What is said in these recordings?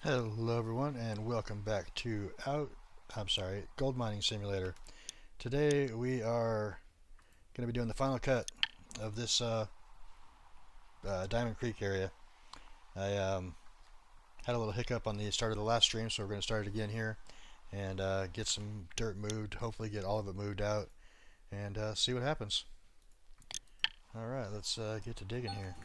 Hello everyone and welcome back to Gold Mining Simulator. Today we are going to be doing the final cut of this Diamond Creek area. I had a little hiccup on the start of the last stream, so we're going to start it again here and get some dirt moved, hopefully get all of it moved out and see what happens. Alright, let's get to digging here.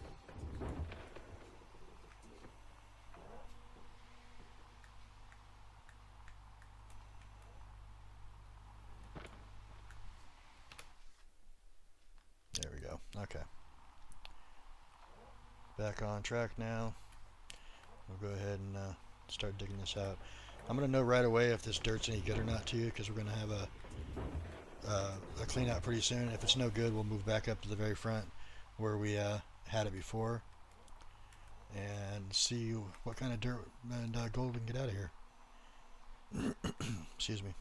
There we go. Okay. Back on track now. We'll go ahead and start digging this out. I'm going to know right away if this dirt's any good or not to you, because we're going to have a clean out pretty soon. If it's no good, we'll move back up to the very front where we had it before and see what kind of dirt and gold we can get out of here. Excuse me.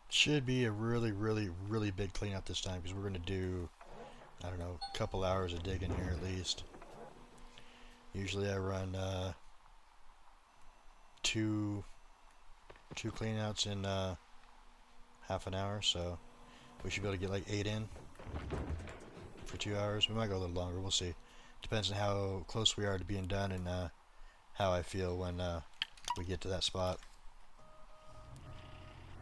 Should be a really big cleanup this time, because we're going to do, I don't know, a couple hours of digging here at least. Usually I run two cleanouts in half an hour, so we should be able to get like 8 in for 2 hours. We might go a little longer, we'll see. Depends on how close we are to being done and how I feel when we get to that spot.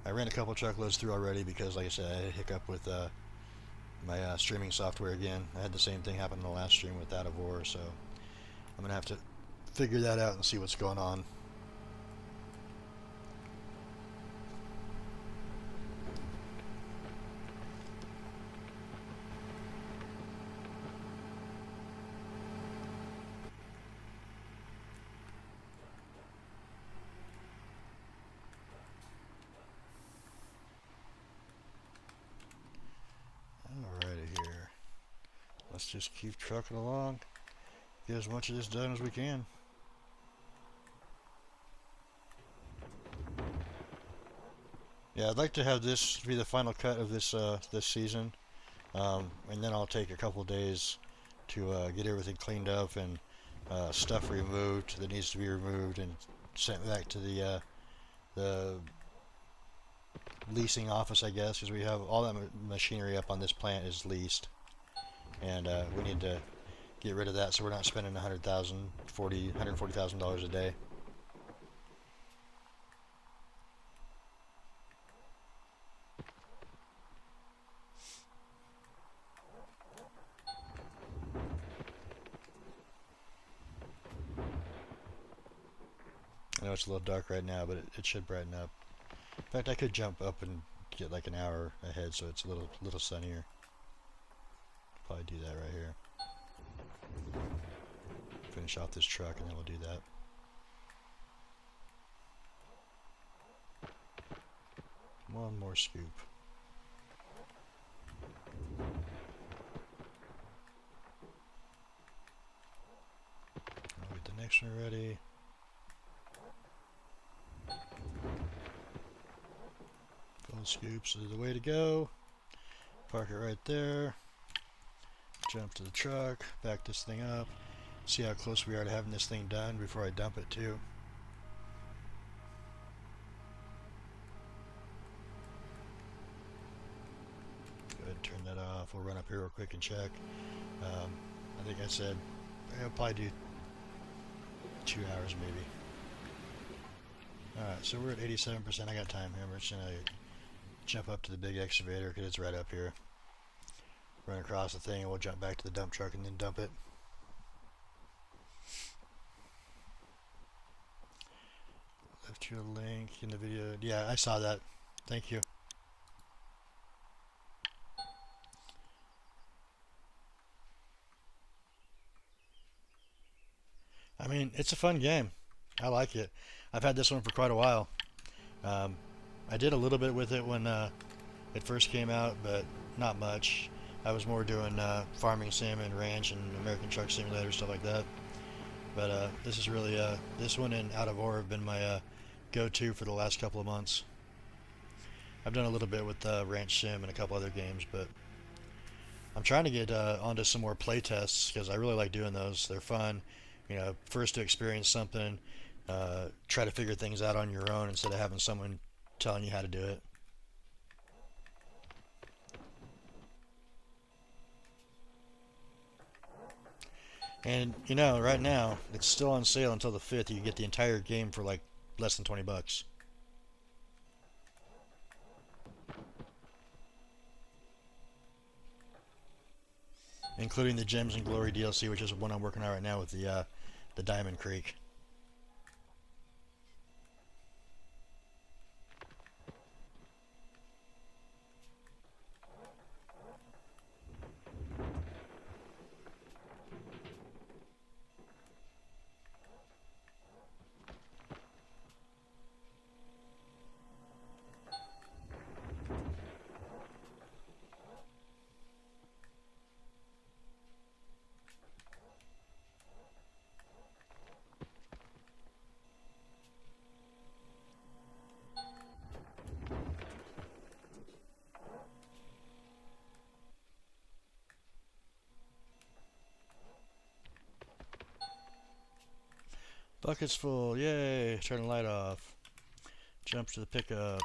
I ran a couple truckloads through already because, like I said, I had a hiccup with my streaming software again. I had the same thing happen in the last stream with Out of War, so I'm going to have to figure that out and see what's going on. Let's just keep trucking along, get as much of this done as we can. Yeah, I'd like to have this be the final cut of this this season, and then I'll take a couple days to get everything cleaned up and stuff removed that needs to be removed and sent back to the leasing office, I guess, because we have all that machinery up on this plant is leased. And we need to get rid of that so we're not spending $140,000 a day. I know it's a little dark right now, but it should brighten up. In fact, I could jump up and get like an hour ahead so it's a little sunnier. Probably do that right here. Finish off this truck and then we'll do that. One more scoop. I'll get the next one ready. Full scoops is the way to go. Park it right there. Jump to the truck, back this thing up, see how close we are to having this thing done before I dump it too. Go ahead and turn that off. We'll run up here real quick and check. I think I said I'll probably do 2 hours maybe. Alright, so we're at 87%. I got time here. We're just going to jump up to the big excavator because it's right up here. Run across the thing and we'll jump back to the dump truck and then dump it. Left you a link in the video. Yeah, I saw that. Thank you. I mean, it's a fun game. I like it. I've had this one for quite a while. I did a little bit with it when it first came out, but not much. I was more doing farming sim and ranch and American Truck Simulator, stuff like that. But this is really, this one and Out of War have been my go-to for the last couple of months. I've done a little bit with Ranch Sim and a couple other games, but I'm trying to get onto some more play tests because I really like doing those. They're fun. You know, first to experience something, try to figure things out on your own instead of having someone telling you how to do it. And you know, right now it's still on sale until the 5th. You get the entire game for like less than 20 bucks. Including the Gems and Glory DLC, which is one I'm working on right now with the Diamond Creek. Bucket's full, yay! Turn the light off. Jump to the pickup.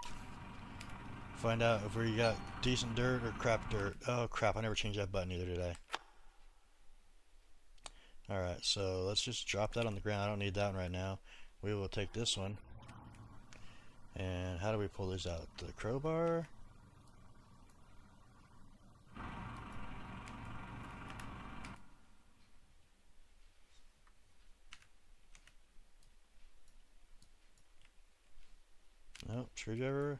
Find out if we got decent dirt or crap dirt. Oh crap, I never changed that button either, did I? Alright, so let's just drop that on the ground. I don't need that one right now. We will take this one. And how do we pull these out? The crowbar? Nope. Screwdriver?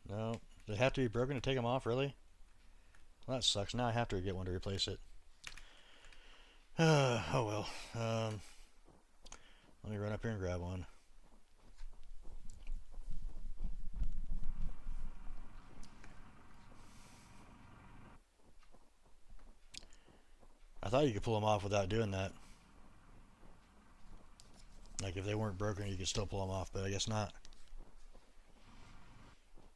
No. They have to be broken to take them off, really? Well, that sucks. Now I have to get one to replace it. Oh well. Let me run up here and grab one. I thought you could pull them off without doing that. Like if they weren't broken, you could still pull them off, but I guess not.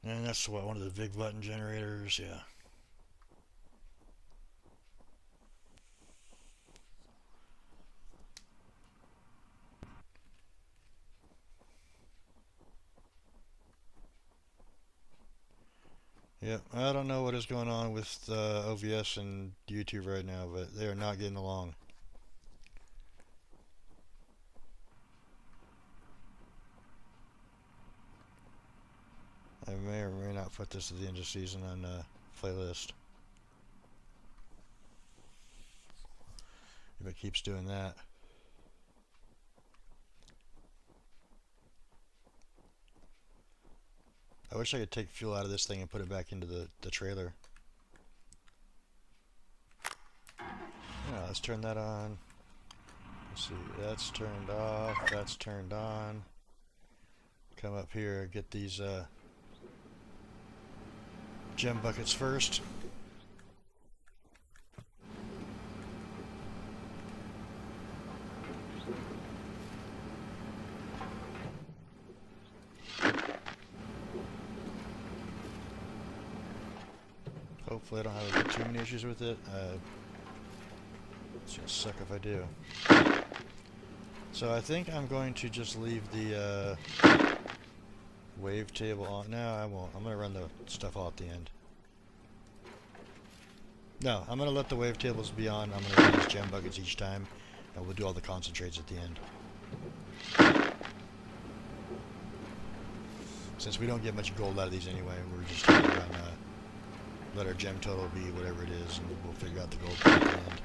And that's what, one of the big button generators, yeah. Yep, I don't know what is going on with OBS and YouTube right now, but they are not getting along. I may or may not put this at the end of season on playlist. If it keeps doing that. I wish I could take fuel out of this thing and put it back into the trailer. Yeah, let's turn that on. Let's see, that's turned off, that's turned on. Come up here, get these gem buckets first. Hopefully I don't have too many issues with it. It's gonna suck if I do. So I think I'm going to just leave the wavetable on. No, I won't. I'm going to run the stuff all at the end. No, I'm going to let the wavetables be on. I'm going to run these gem buckets each time, and we'll do all the concentrates at the end. Since we don't get much gold out of these anyway, we're just going to run, let our gem total be whatever it is, and we'll figure out the gold at the end.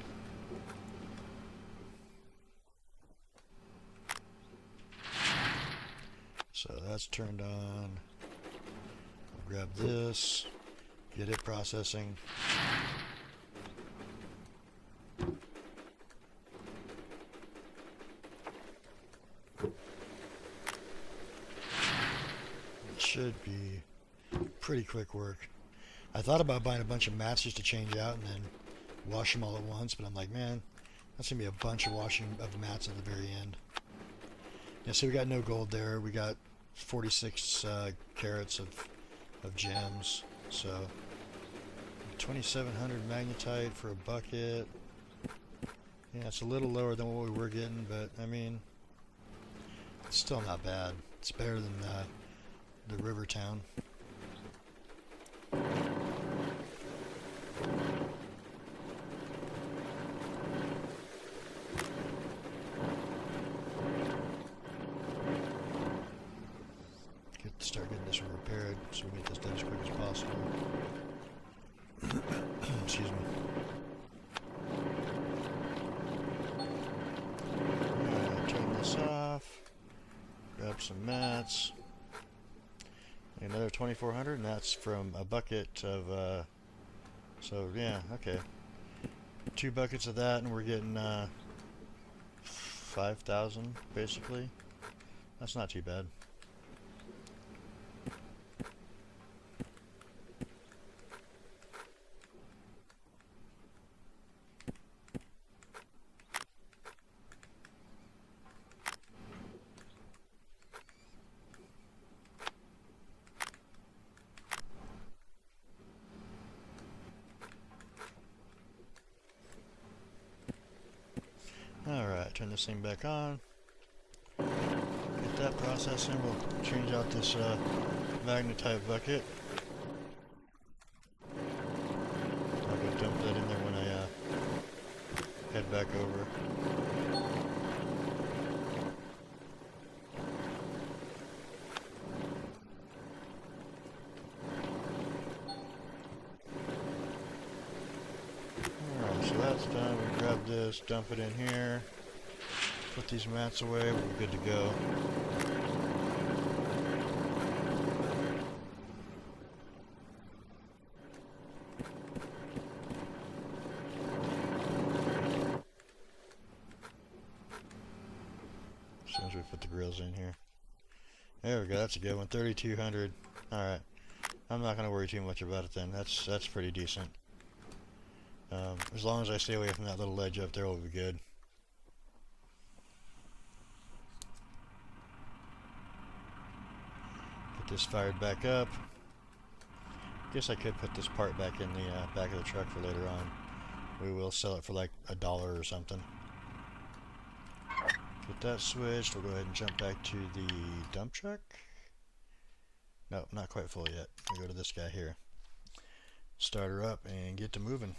So that's turned on. I'll grab this, get it processing. It should be pretty quick work. I thought about buying a bunch of mats just to change out and then wash them all at once, but I'm like, man, that's going to be a bunch of washing of mats at the very end. Yeah, so we got no gold there. We got 46 carats of gems. So 2,700 magnetite for a bucket. Yeah, it's a little lower than what we were getting, but I mean, it's still not bad. It's better than the river town. Start getting this one repaired so we get this done as quick as possible. Excuse me. Turn this off. Grab some mats. Another 2,400, and that's from a bucket of, so yeah, okay. 2 buckets of that, and we're getting 5,000 basically. That's not too bad. Alright, turn this thing back on. Get that processing. We'll change out this magnetite bucket. I'll go dump that in there when I head back over. Alright, so that's done. We grab this, dump it in here, put these mats away, we're good to go. As soon as we put the grills in here. There we go, that's a good one. 3,200. Alright. I'm not gonna worry too much about it then. That's pretty decent. As long as I stay away from that little ledge up there, we'll be good. Get this fired back up. Guess I could put this part back in the back of the truck for later on. We will sell it for like $1 or something. Get that switched. We'll go ahead and jump back to the dump truck. No, not quite full yet. We'll go to this guy here. Start her up and get to moving.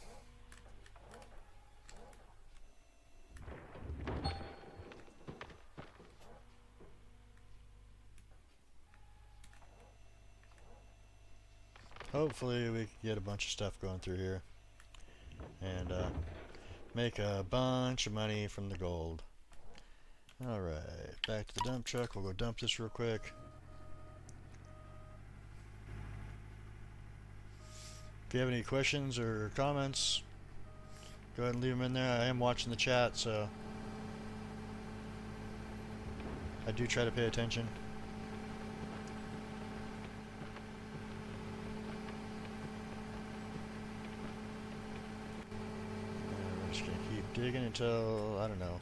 Hopefully we can get a bunch of stuff going through here and make a bunch of money from the gold. Alright, back to the dump truck. We'll go dump this real quick. If you have any questions or comments, go ahead and leave them in there. I am watching the chat, so I do try to pay attention. We're just going to keep digging until, I don't know,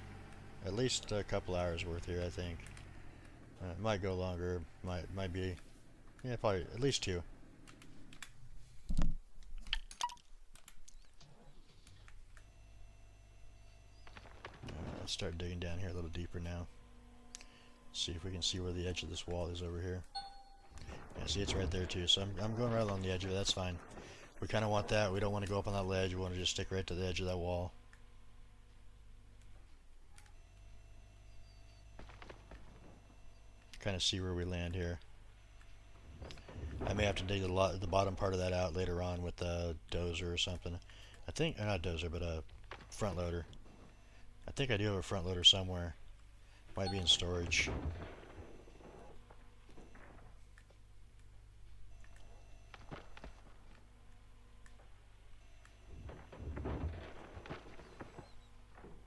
at least a couple hours worth here, I think. It might go longer, might be, yeah, probably at least 2. Let's start digging down here a little deeper now. See if we can see where the edge of this wall is over here. Yeah, see, it's right there too, so I'm going right along the edge of it. That's fine. We kind of want that. We don't want to go up on that ledge. We want to just stick right to the edge of that wall. Kind of see where we land here. I may have to dig the bottom part of that out later on with a dozer or something. I think, not dozer, but a front loader. I think I do have a front loader somewhere. Might be in storage.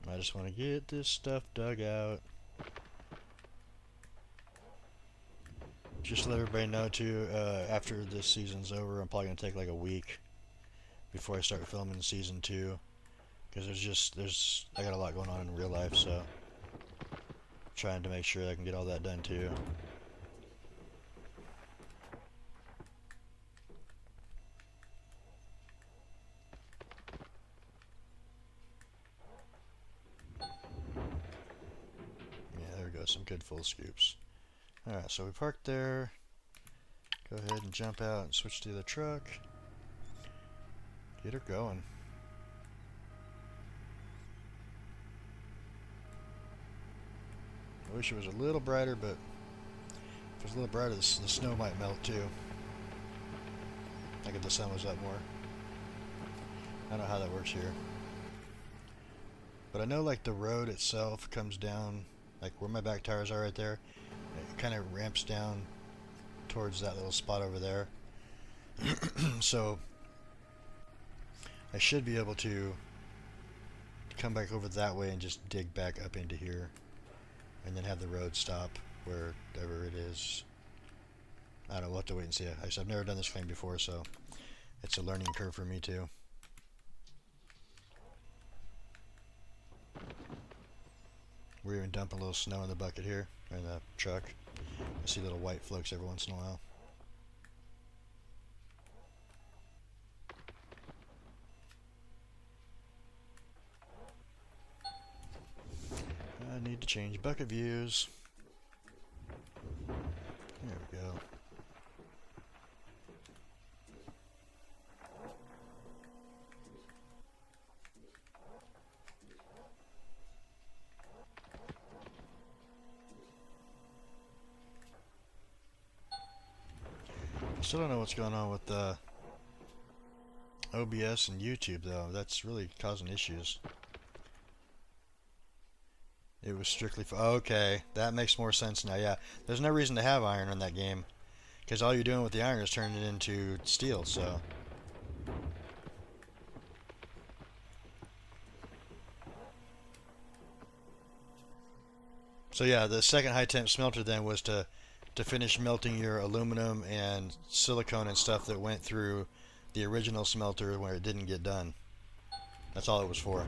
I just want to get this stuff dug out. Just to let everybody know too, after this season's over, I'm probably going to take like a week before I start filming season 2. Because I got a lot going on in real life, so trying to make sure I can get all that done too. good full scoops. Alright, so we parked there. Go ahead and jump out and switch to the truck. Get her going. I wish it was a little brighter, but if it was a little brighter, the snow might melt too. Like if the sun was up more. I don't know how that works here. But I know like the road itself comes down, like where my back tires are right there. It kind of ramps down towards that little spot over there. So I should be able to come back over that way and just dig back up into here. And then have the road stop wherever it is. I don't know, we'll have to wait and see. I've never done this claim before, so it's a learning curve for me too. We're even dumping a little snow in the bucket here, or in the truck. I see little white flakes every once in a while. I need to change bucket views. There we go. Still don't know what's going on with the OBS and YouTube though. That's really causing issues. It was strictly for... Okay, that makes more sense now, yeah. There's no reason to have iron in that game, because all you're doing with the iron is turning it into steel, so... So yeah, the second high temp smelter then was to finish melting your aluminum and silicone and stuff that went through the original smelter where it didn't get done. That's all it was for.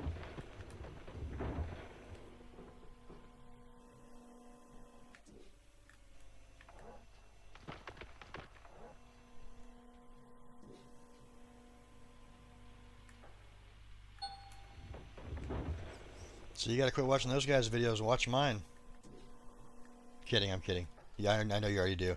So you gotta quit watching those guys' videos and watch mine. Kidding, I'm kidding. Yeah, I know you already do.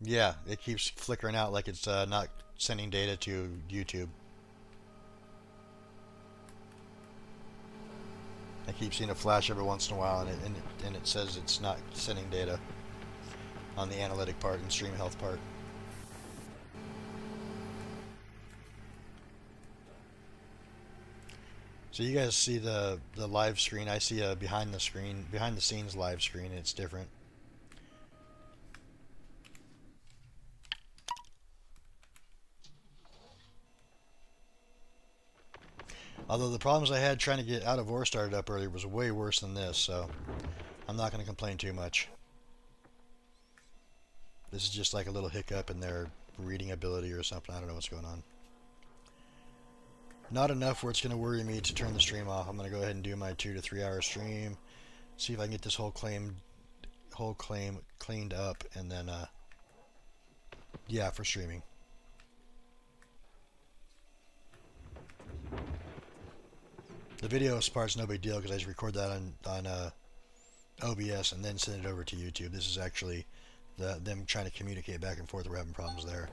Yeah, it keeps flickering out like it's not sending data to YouTube. I keep seeing a flash every once in a while, and it says it's not sending data on the analytic part and stream health part. So you guys see the live screen. I see a behind the scenes live screen. It's different. Although the problems I had trying to get out of ore started up earlier was way worse than this, so I'm not going to complain too much. This is just like a little hiccup in their reading ability or something. I don't know what's going on. Not enough where it's going to worry me to turn the stream off. I'm going to go ahead and do my 2 to 3 hour stream. See if I can get this whole claim cleaned up, and then yeah, for streaming. The video part's no big deal because I just record that on OBS and then send it over to YouTube. This is actually them trying to communicate back and forth. We're having problems there.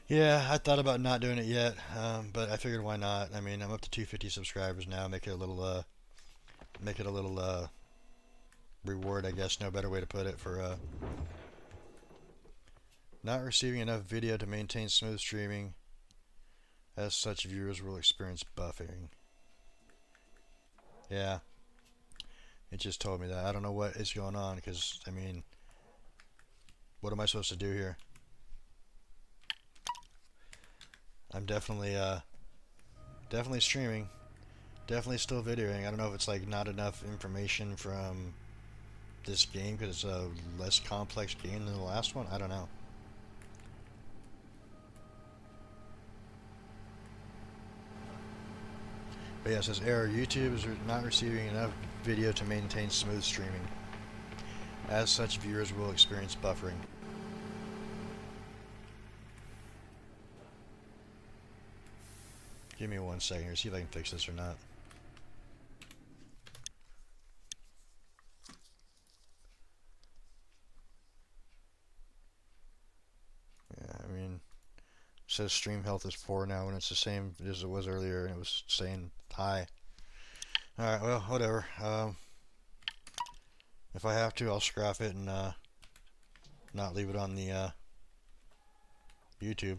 Yeah, I thought about not doing it yet, but I figured why not. I mean, I'm up to 250 subscribers now. Make it a little reward, I guess. No better way to put it for not receiving enough video to maintain smooth streaming. As such, viewers will experience buffering. Yeah, it just told me that. I don't know what is going on because, I mean, what am I supposed to do here? I'm definitely streaming. Definitely still videoing. I don't know if it's like not enough information from this game because it's a less complex game than the last one. I don't know. But yeah, it says error. YouTube is not receiving enough video to maintain smooth streaming. As such, viewers will experience buffering. Give me 1 second here, see if I can fix this or not. Yeah, I mean, it says stream health is 4 now, and it's the same as it was earlier, and it was saying high. Alright, well, whatever. If I have to, I'll scrap it and not leave it on the YouTube.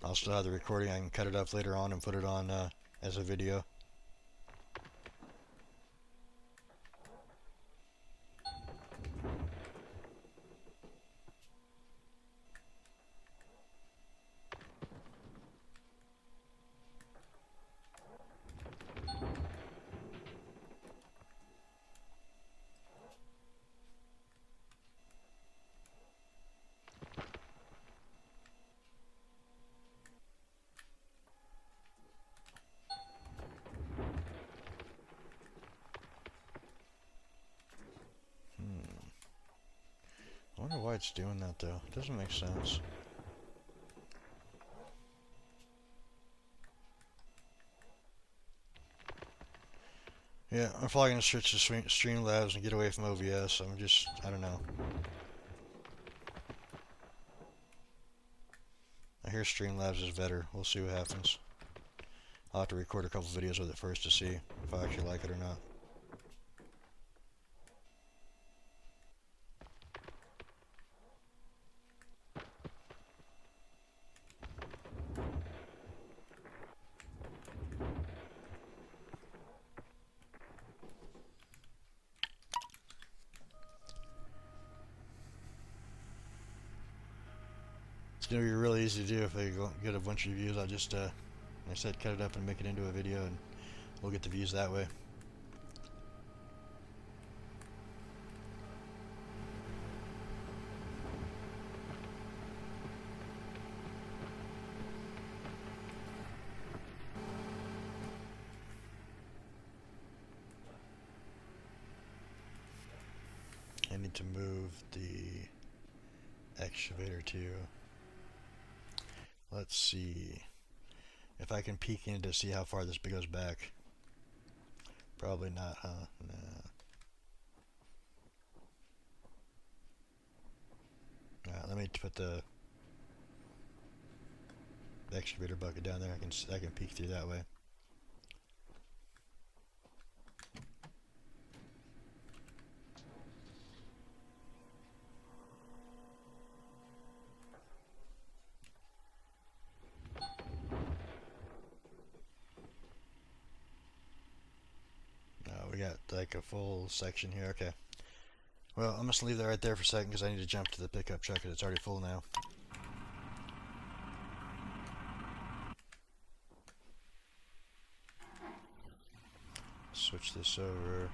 I'll still have the recording. I can cut it up later on and put it on as a video. I wonder why it's doing that though. It doesn't make sense. Yeah, I'm probably going to switch to Streamlabs and get away from OBS. I don't know. I hear Streamlabs is better. We'll see what happens. I'll have to record a couple videos with it first to see if I actually like it or not. It's going to be really easy to do if they get a bunch of views. I'll just, like I said, cut it up and make it into a video, and we'll get the views that way. I need to move the excavator too. Let's see if I can peek in to see how far this goes back. Probably not, huh? Nah. Alright, let me put the excavator bucket down there. I can peek through that way. We got like a full section here. Okay. Well, I'm just gonna leave that right there for a second because I need to jump to the pickup truck because it's already full now. Switch this over.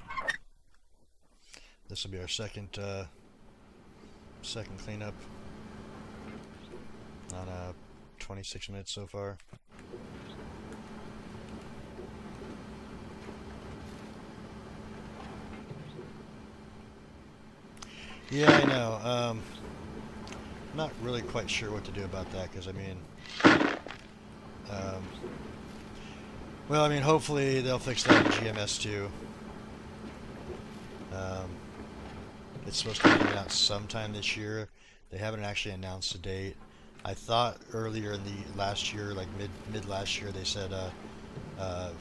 This will be our second cleanup on 26 minutes so far. Yeah, I know. Not really quite sure what to do about that because I mean, well, I mean, hopefully they'll fix that in GMS too. It's supposed to be coming out sometime this year. They haven't actually announced a date. I thought earlier in the last year, like mid last year, they said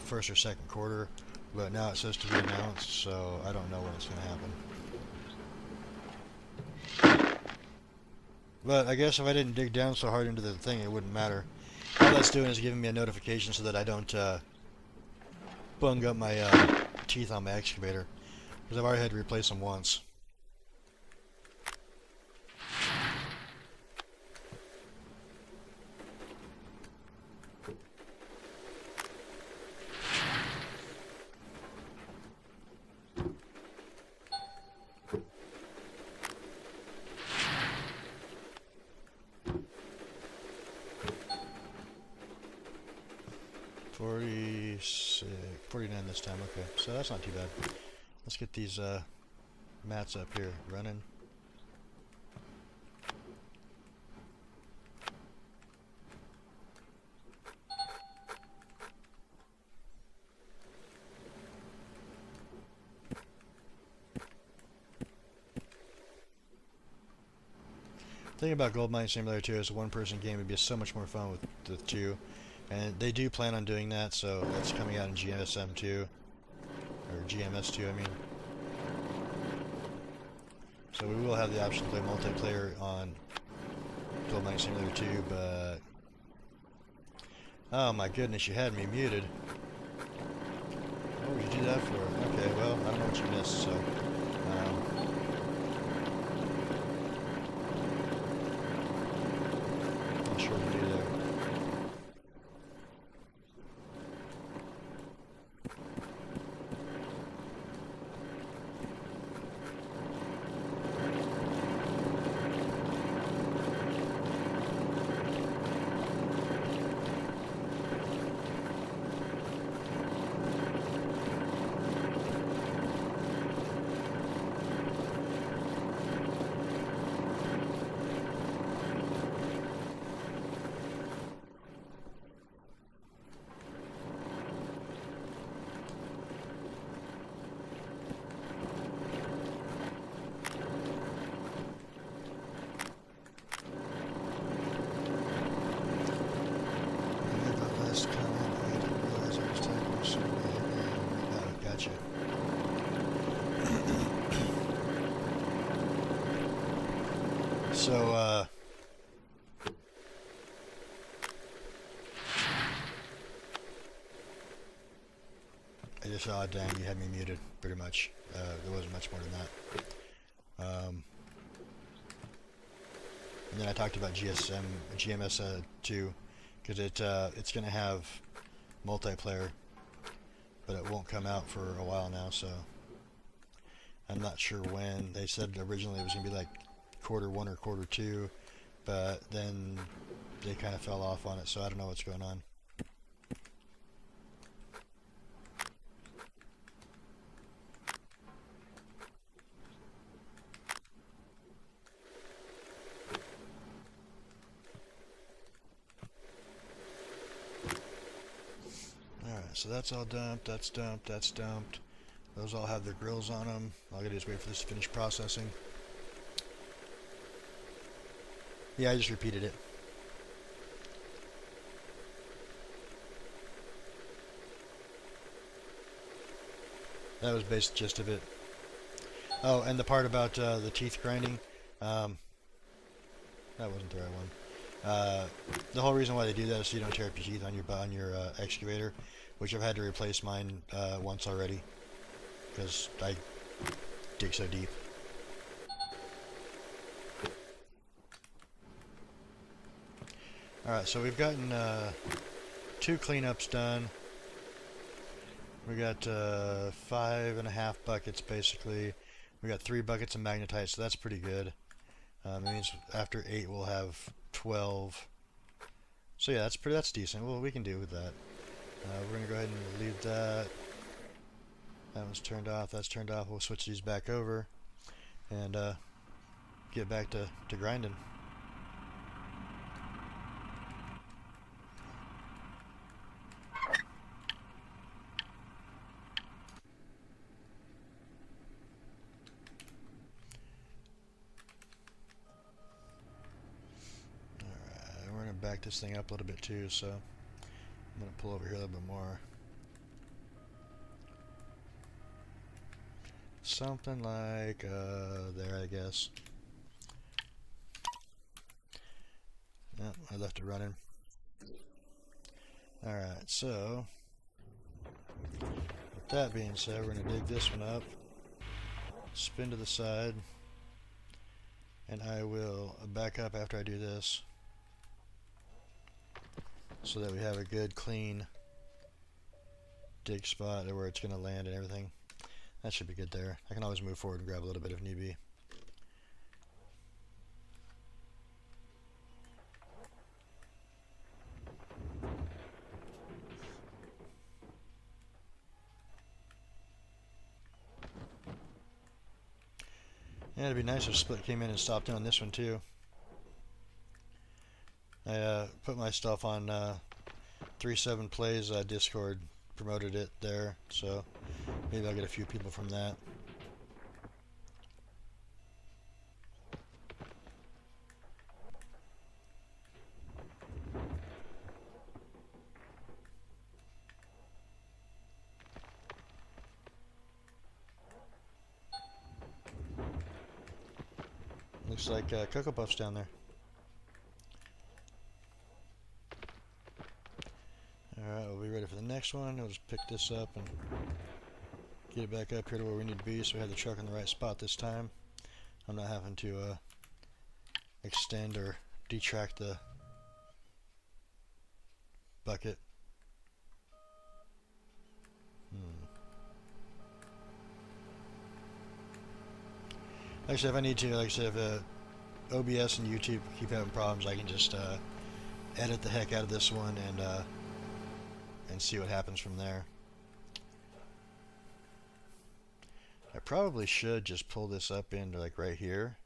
first or second quarter, but now it says to be announced, so I don't know when it's going to happen. But I guess if I didn't dig down so hard into the thing, it wouldn't matter. All that's doing is giving me a notification so that I don't bung up my teeth on my excavator, because I've already had to replace them once. 46, 49 this time. Okay, so that's not too bad. Let's get these mats up here running. The thing about Gold Mine Simulator 2 is a one-person game would be so much more fun with the two, and they do plan on doing that, so that's coming out in GSM 2, or GMS 2, I mean. So we will have the option to play multiplayer on Gold Mine Simulator 2, but... Oh my goodness, you had me muted. What would you do that for? Okay, well, I don't know what you missed, so... not sure what to do there. So, I just saw, dang, you had me muted, pretty much. There wasn't much more than that. And then I talked about GMS 2, because it's going to have multiplayer, but it won't come out for a while now, so I'm not sure when. They said originally it was going to be like Q1 or Q2, but then they kind of fell off on it, so I don't know what's going on. Alright, so that's all dumped, that's dumped, that's dumped. Those all have their grills on them. All I gotta do is wait for this to finish processing. Yeah, I just repeated it. That was based gist of it. Oh, and the part about the teeth grinding, that wasn't the right one. The whole reason why they do that is so you don't tear up your teeth on your excavator, which I've had to replace mine once already, because I dig so deep. Alright, so we've gotten 2 cleanups done. We got 5.5 buckets basically. We got 3 buckets of magnetite, so that's pretty good. It means after 8 we'll have 12. So yeah, that's decent. Well, we can do with that. We're gonna go ahead and leave that. That one's turned off. That's turned off. We'll switch these back over and get back to grinding. Back this thing up a little bit too, so I'm going to pull over here a little bit more. Something like there, I guess. Yep, I left it running. Alright, so with that being said, we're going to dig this one up, spin to the side, and I will back up after I do this, so that we have a good clean dig spot where it's going to land and everything. That should be good there. I can always move forward and grab a little bit if need be. Yeah, it'd be nice if Split came in and stopped in on this one too. I put my stuff on 37 Plays Discord, promoted it there, so maybe I'll get a few people from that. Looks like Cocoa Puff's down there. Alright, we'll be ready for the next one. We'll just pick this up and get it back up here to where we need to be so we have the truck in the right spot this time. I'm not having to extend or detract the bucket. Actually, if I need to, like I said, if OBS and YouTube keep having problems, I can just edit the heck out of this one and see what happens from there. I probably should just pull this up into like right here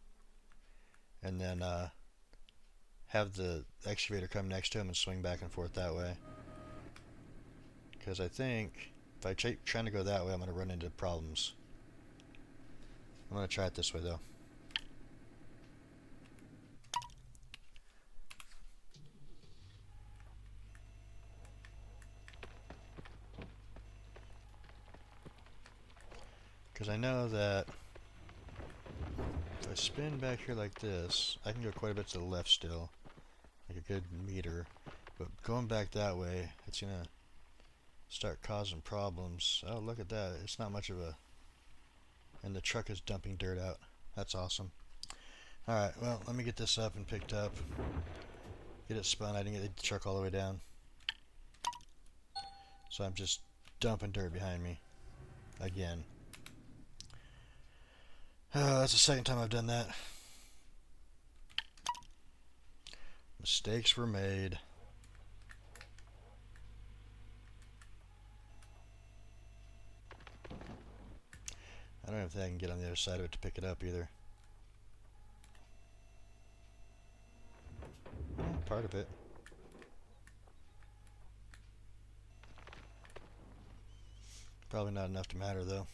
and then have the excavator come next to him and swing back and forth that way. Because I think if I trying to go that way, I'm going to run into problems. I'm going to try it this way though. Because I know that if I spin back here like this, I can go quite a bit to the left still, like a good meter. But going back that way, it's going to start causing problems. Oh, look at that. It's not much of a... And the truck is dumping dirt out. That's awesome. Alright, well, let me get this up and picked up. Get it spun. I didn't get the truck all the way down. So I'm just dumping dirt behind me. Again. That's the second time I've done that. Mistakes were made. I don't even think I can get on the other side of it to pick it up either. Yeah, part of it. Probably not enough to matter though.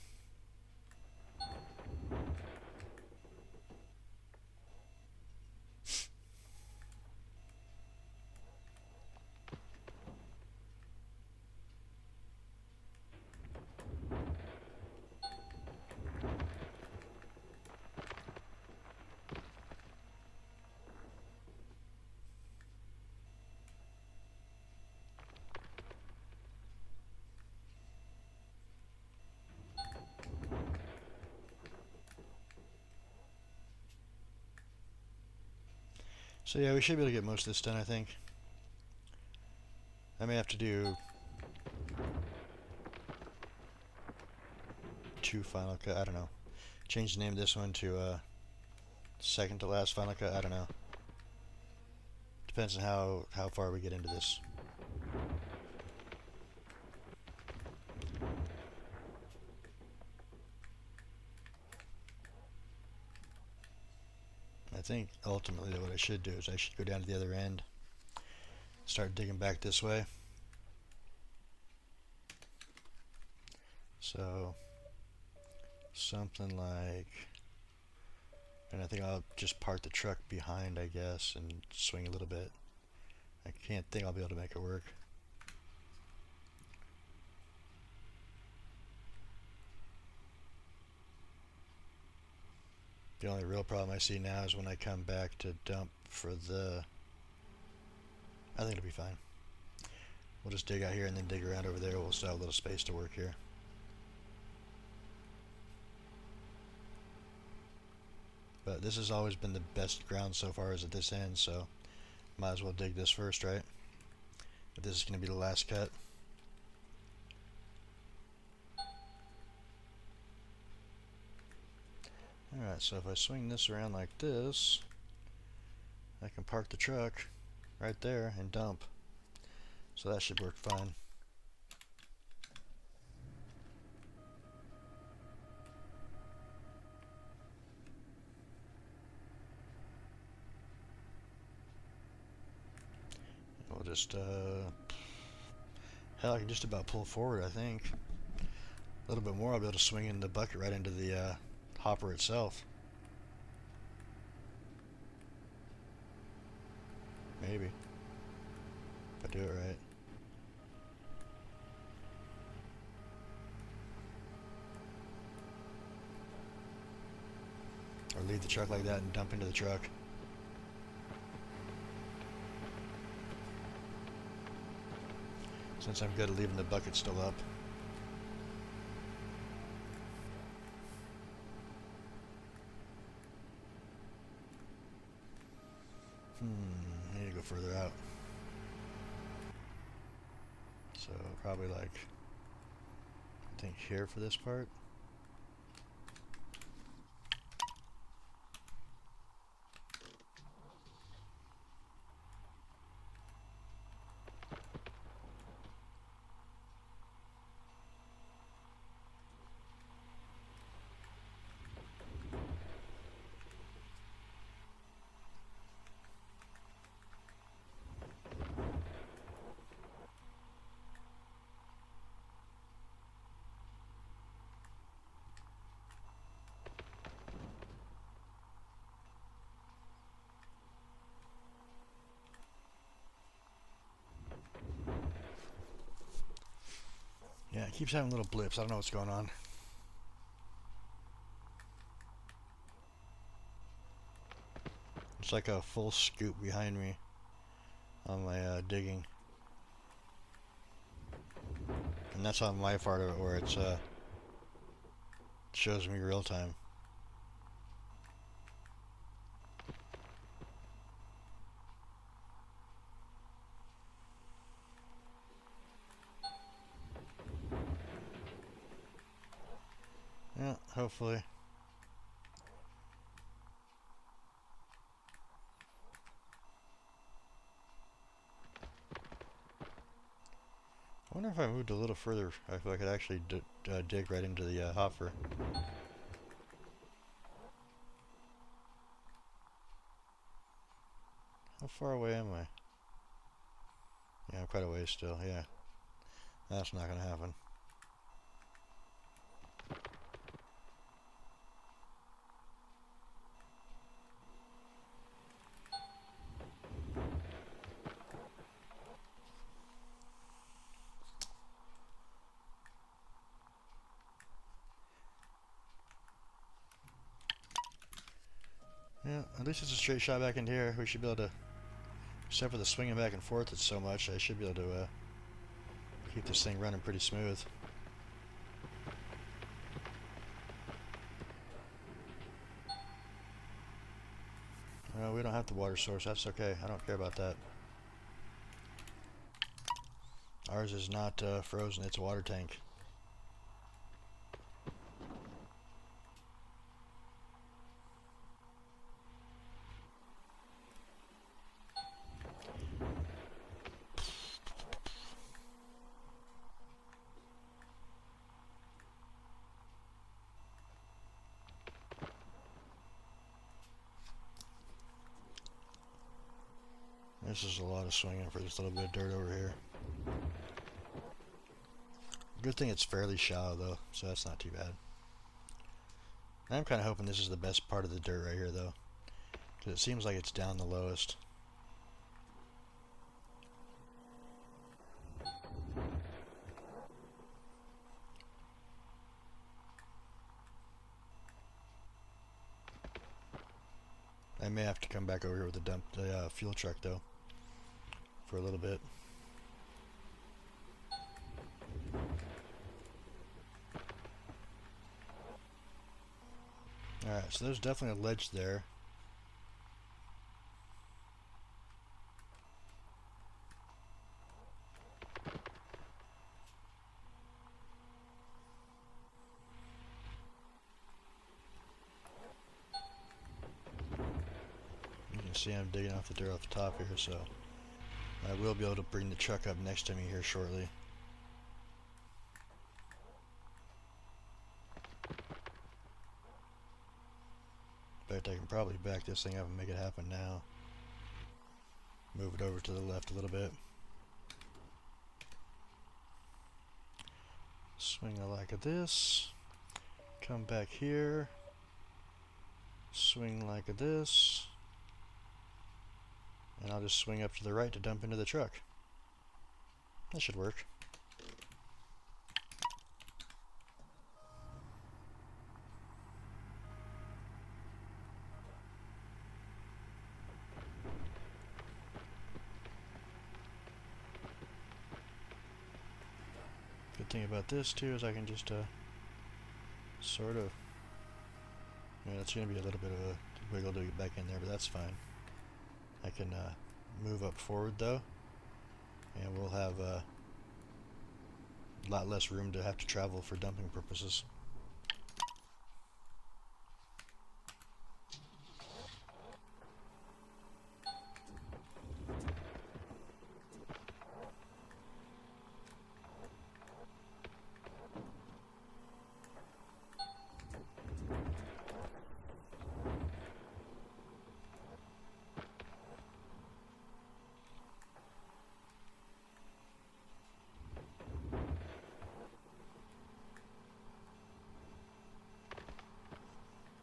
So yeah, we should be able to get most of this done, I think. I may have to do 2 Final Cut, I don't know. Change the name of this one to second to last Final Cut, I don't know. Depends on how far we get into this. I think ultimately what I should do is I should go down to the other end, start digging back this way. So something like, and I think I'll just park the truck behind, I guess, and swing a little bit. I can't think I'll be able to make it work. The only real problem I see now is when I come back to dump for the... I think it'll be fine. We'll just dig out here and then dig around over there. We'll still have a little space to work here. But this has always been the best ground so far is at this end, so might as well dig this first, right? If this is going to be the last cut. Alright, so if I swing this around like this, I can park the truck right there and dump. So that should work fine. just, hell, I can just about pull forward, I think. A little bit more, I'll be able to swing in the bucket right into the hopper itself. Maybe. If I do it right. Or leave the truck like that and dump into the truck. Since I'm good at leaving the bucket still up. I need to go further out. So probably like, I think here for this part. Yeah, it keeps having little blips. I don't know what's going on. It's like a full scoop behind me on my digging. And that's on my part of it where it's shows me real time. Yeah, hopefully. I wonder if I moved a little further, if I could actually dig right into the hopper. How far away am I? Yeah, I'm quite a ways still, yeah. That's not gonna happen. Yeah, at least it's a straight shot back into here. We should be able to, except for the swinging back and forth, it's so much, I should be able to keep this thing running pretty smooth. Well, we don't have the water source, that's okay. I don't care about that. Ours is not frozen, it's a water tank. This is a lot of swinging for this little bit of dirt over here. Good thing it's fairly shallow though, so that's not too bad. I'm kind of hoping this is the best part of the dirt right here though, because it seems like it's down the lowest. I may have to come back over here with the fuel truck though, for a little bit. Alright, so there's definitely a ledge there. You can see I'm digging off the dirt off the top here, so I will be able to bring the truck up next to me here shortly. In fact, I can probably back this thing up and make it happen now. Move it over to the left a little bit. Swing it like this. Come back here. Swing like this. And I'll just swing up to the right to dump into the truck. That should work. Good thing about this too is I can just sort of, yeah, it's going to be a little bit of a wiggle to get back in there, but that's fine. I can move up forward though, and we'll have a lot less room to have to travel for dumping purposes.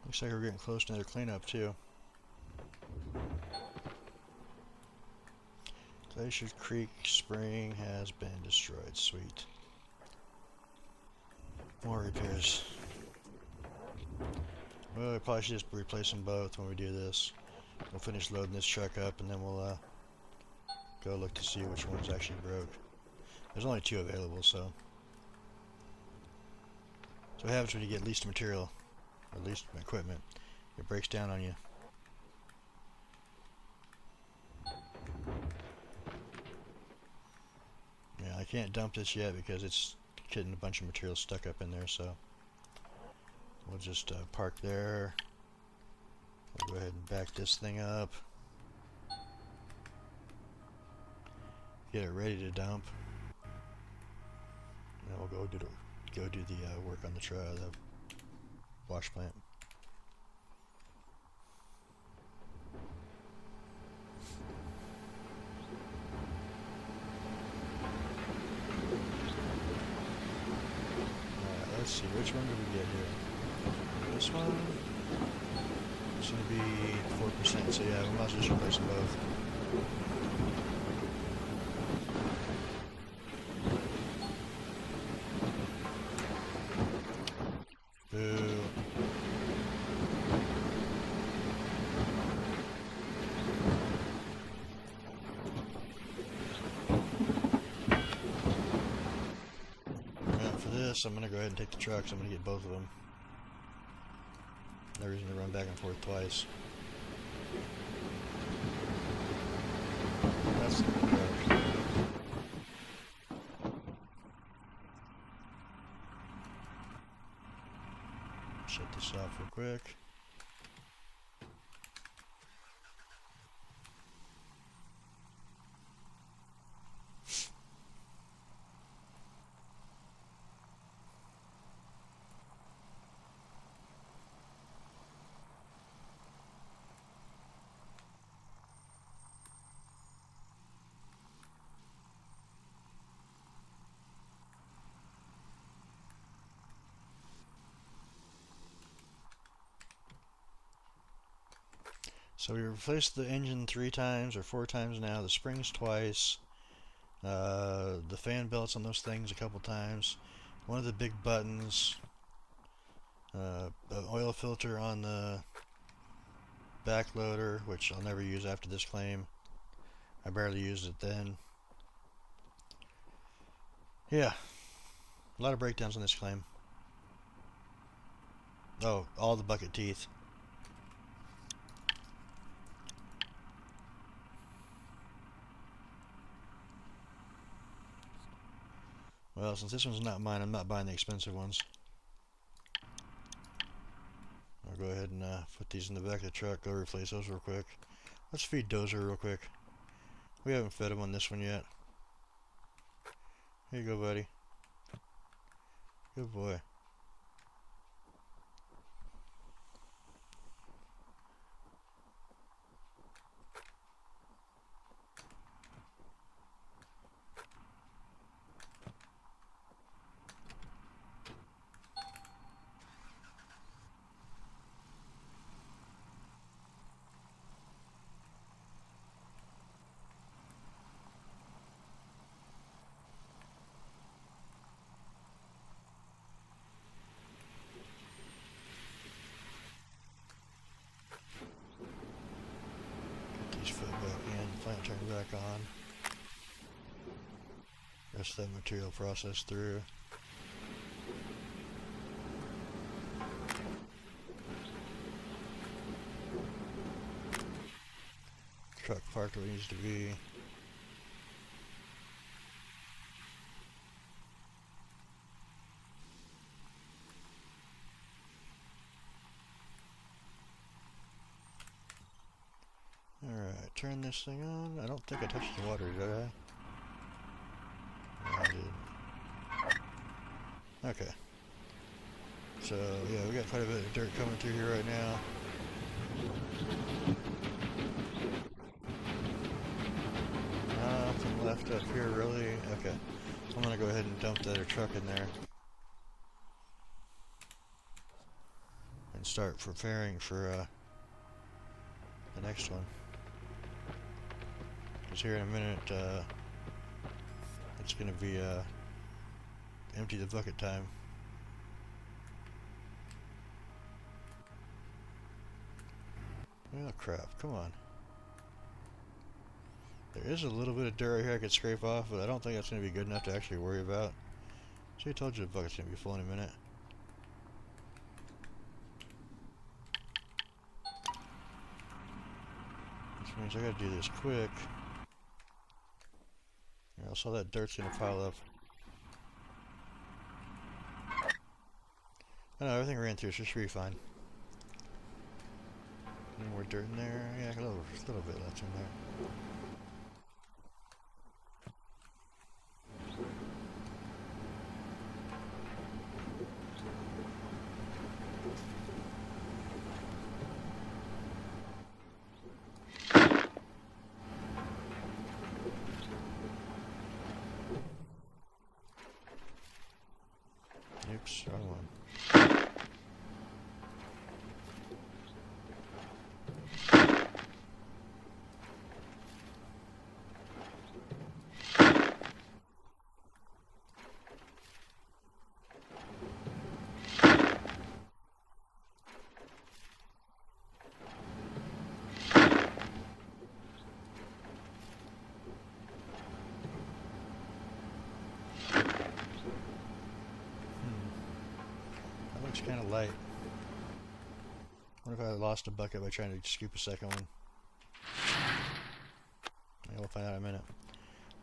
Looks like we're getting close to another cleanup too. Glacier Creek Spring has been destroyed. Sweet. More repairs. Well, we probably should just replace them both when we do this. We'll finish loading this truck up and then we'll go look to see which ones actually broke. There's only 2 available, so. So what happens when you get least material, or least equipment? It breaks down on you. Yeah, I can't dump this yet because it's getting a bunch of material stuck up in there, so we'll just park there. We'll go ahead and back this thing up. Get it ready to dump. And then we'll go do the work on the wash plant. Alright, let's see, which one did we get here? This one? It's going to be 4%, so yeah, we might as well just replace them both. Boo. Alright, for this, I'm going to go ahead and take the trucks. I'm going to get both of them. No reason to run back and forth twice. That's the truck. Shut this off real quick. So we replaced the engine 3 times or 4 times now, the springs twice, the fan belts on those things a couple times, one of the big buttons, an oil filter on the back loader, which I'll never use after this claim. I barely used it then. Yeah, a lot of breakdowns on this claim. Oh, all the bucket teeth. Well, since this one's not mine, I'm not buying the expensive ones. I'll go ahead and put these in the back of the truck, go replace those real quick. Let's feed Dozer real quick. We haven't fed him on this one yet. Here you go, buddy. Good boy. back on. Rest of that material processed through. Truck parked where it needs to be. Alright, turn this thing on. I don't think I touched the water, did I? No, I did. Okay. So, yeah, we got quite a bit of dirt coming through here right now. Nothing left up here, really. Okay. I'm gonna go ahead and dump the other truck in there. And start preparing for, the next one. Because here in a minute, it's gonna be, empty the bucket time. Oh crap, come on. There is a little bit of dirt right here I could scrape off, but I don't think that's gonna be good enough to actually worry about. See, I told you the bucket's gonna be full in a minute. Which means I gotta do this quick. Or else all that dirt's gonna pile up. Oh no, everything ran through, so it should be fine. Any more dirt in there? Yeah, a little bit left in there. Oops, wrong one. Looks kind of light. What if I lost a bucket by trying to scoop a second one? Yeah, we'll find out in a minute.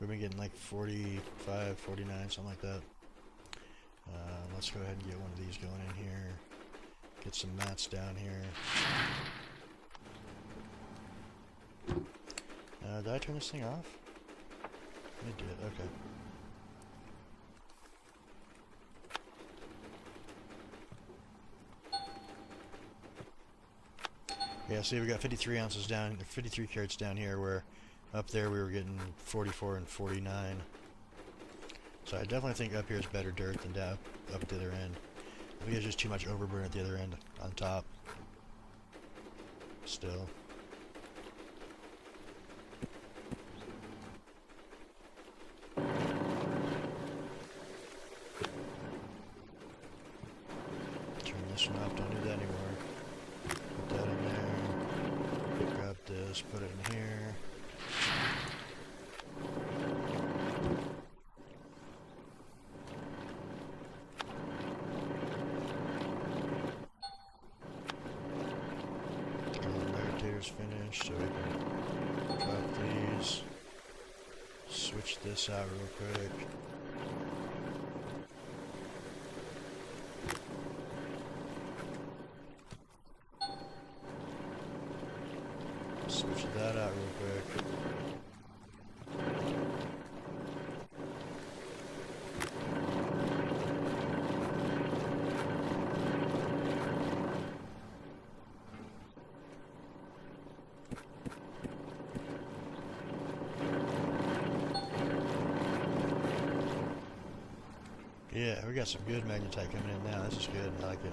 We've been getting like 45, 49, something like that. Let's go ahead and get one of these going in here. Get some mats down here. Did I turn this thing off? I did, okay. Yeah, see, we got 53 ounces down, 53 carats down here, where up there we were getting 44 and 49. So I definitely think up here is better dirt than down up at the other end. I think there's just too much overburn at the other end on top. Still. Turn this one off, don't do that anymore. Put that in there. Grab this, put it in here. Finished, so we can drop these, switch this out real quick. Switch that out real quick. Yeah, we got some good magnetite coming in now. This is good. I like it.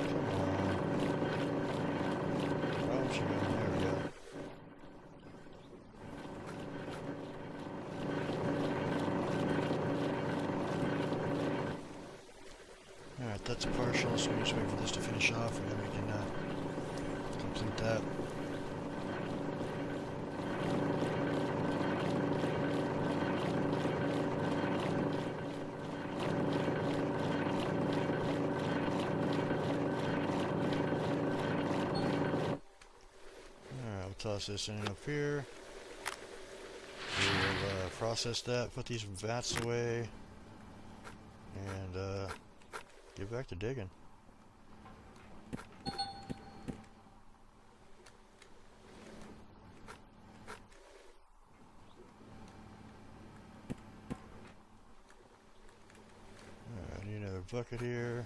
Come on. Oh, direction going. There we go. Alright, that's a partial, so we just wait for this to finish off and then we can complete that. Alright, we'll toss this in up here. We'll process that, put these vats away, and get back to digging. Alright, I need another bucket here.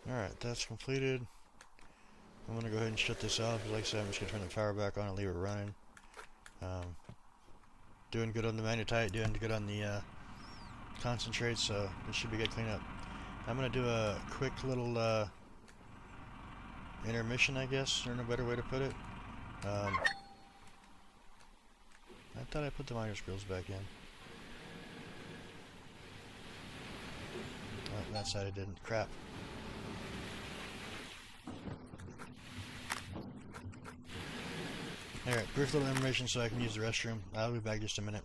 Alright, that's completed. I'm going to go ahead and shut this off. Like I said, I'm just going to turn the power back on and leave it running. Doing good on the magnetite, doing good on the concentrate, so this should be good cleanup. I'm going to do a quick little intermission, I guess, or no better way to put it. I thought I put the miner's grills back in. Oh, that side I didn't. Crap. Alright, brief little information so I can use the restroom. I'll be back in just a minute.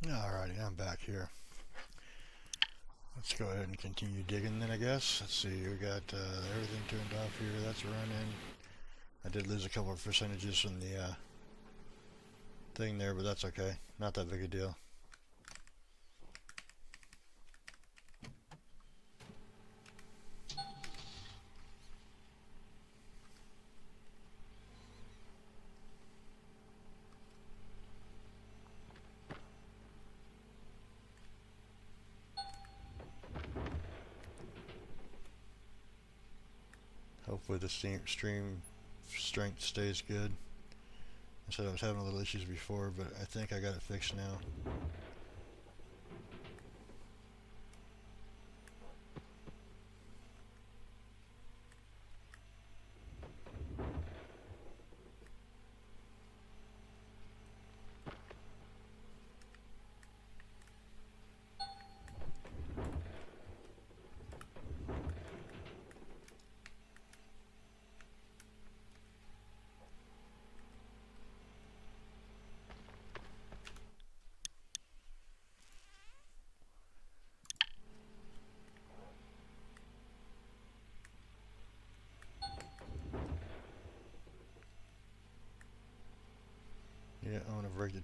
Alrighty, I'm back here. Let's go ahead and continue digging then, I guess. Let's see, we got everything turned off here. That's running. I did lose a couple of percentages from the thing there, but that's okay. Not that big a deal. Hopefully the stream strength stays good. I said I was having a little issues before, but I think I got it fixed now.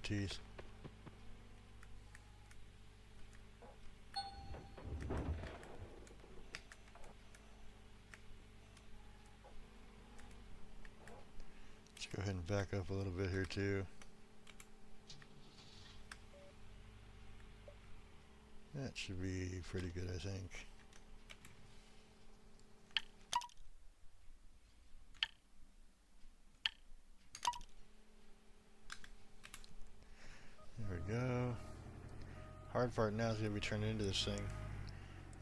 the teeth. Let's go ahead and back up a little bit here too. That should be pretty good, I think. There we go. Hard part now is going to be turning into this thing.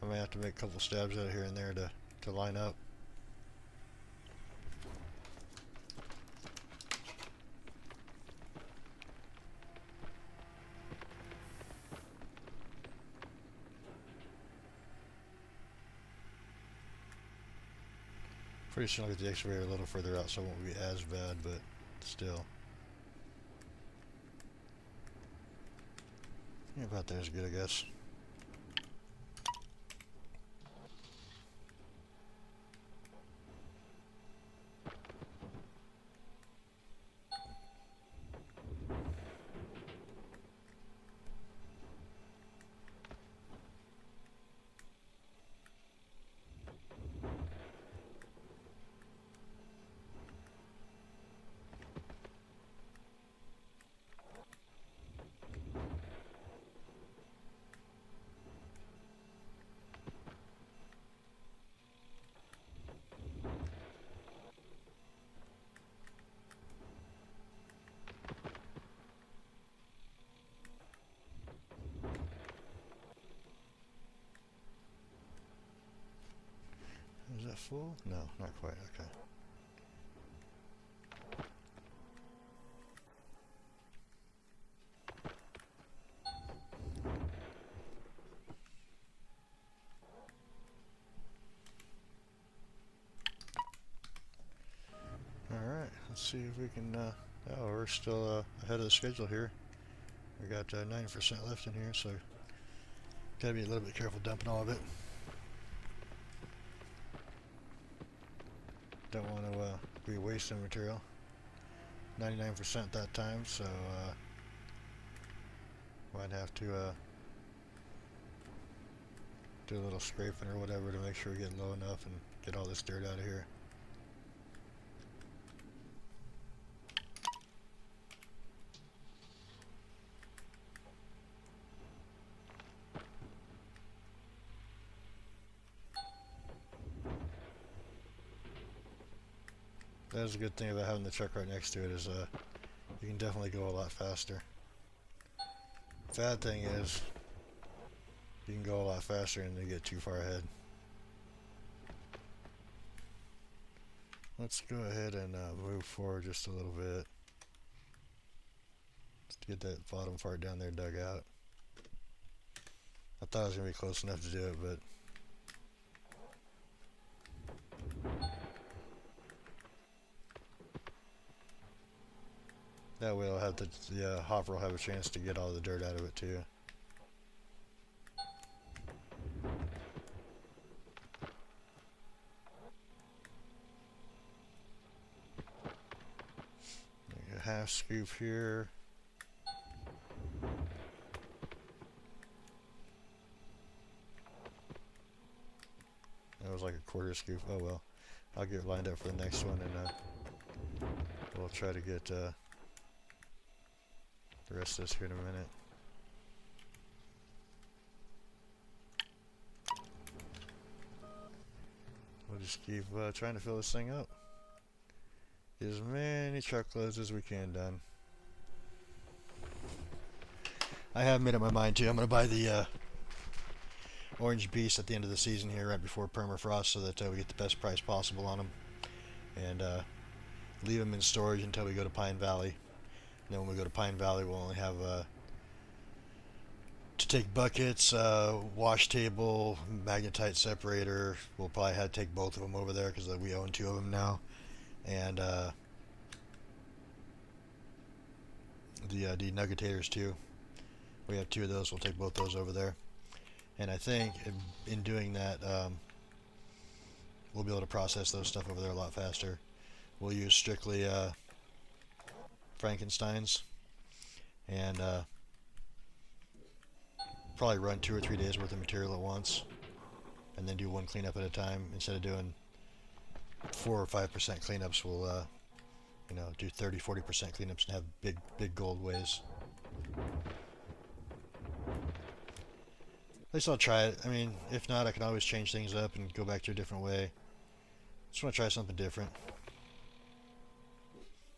I might have to make a couple stabs out here and there to line up. Pretty soon I'll get the excavator a little further out so it won't be as bad, but still. Yeah, about there is good, I guess. Is that full? No, not quite. Okay. Alright, let's see if we can, oh, we're still ahead of the schedule here. We got 9% left in here, so gotta be a little bit careful dumping all of it. Don't want to be wasting material. 99% that time, so might have to do a little scraping or whatever to make sure we get low enough and get all this dirt out of here. That's a good thing about having the truck right next to it is you can definitely go a lot faster. Bad thing is you can go a lot faster and you get too far ahead. Let's go ahead and move forward just a little bit. Just to get that bottom part down there dug out. I thought I was going to be close enough to do it, but that way I'll have the hopper will have a chance to get all the dirt out of it too. Make a half scoop here. That was like a quarter scoop. Oh well. I'll get it lined up for the next one and we'll try to get the rest of this here in a minute. We'll just keep trying to fill this thing up. Get as many truckloads as we can done. I have made up my mind too. I'm going to buy the Orange Beast at the end of the season here, right before permafrost, so that we get the best price possible on them. And leave them in storage until we go to Pine Valley. And then when we go to Pine Valley, we'll only have to take buckets, wash table, magnetite separator. We'll probably have to take both of them over there because we own 2 of them now. And the denuggatators too. We have 2 of those. We'll take both those over there. And I think in doing that, we'll be able to process those stuff over there a lot faster. We'll use strictly Frankensteins, and probably run 2 or 3 days worth of material at once, and then do one cleanup at a time instead of doing 4 or 5% cleanups. We'll you know, do 30-40% cleanups and have big gold ways. At least I'll try it. I mean, if not, I can always change things up and go back to a different way. Just want to try something different.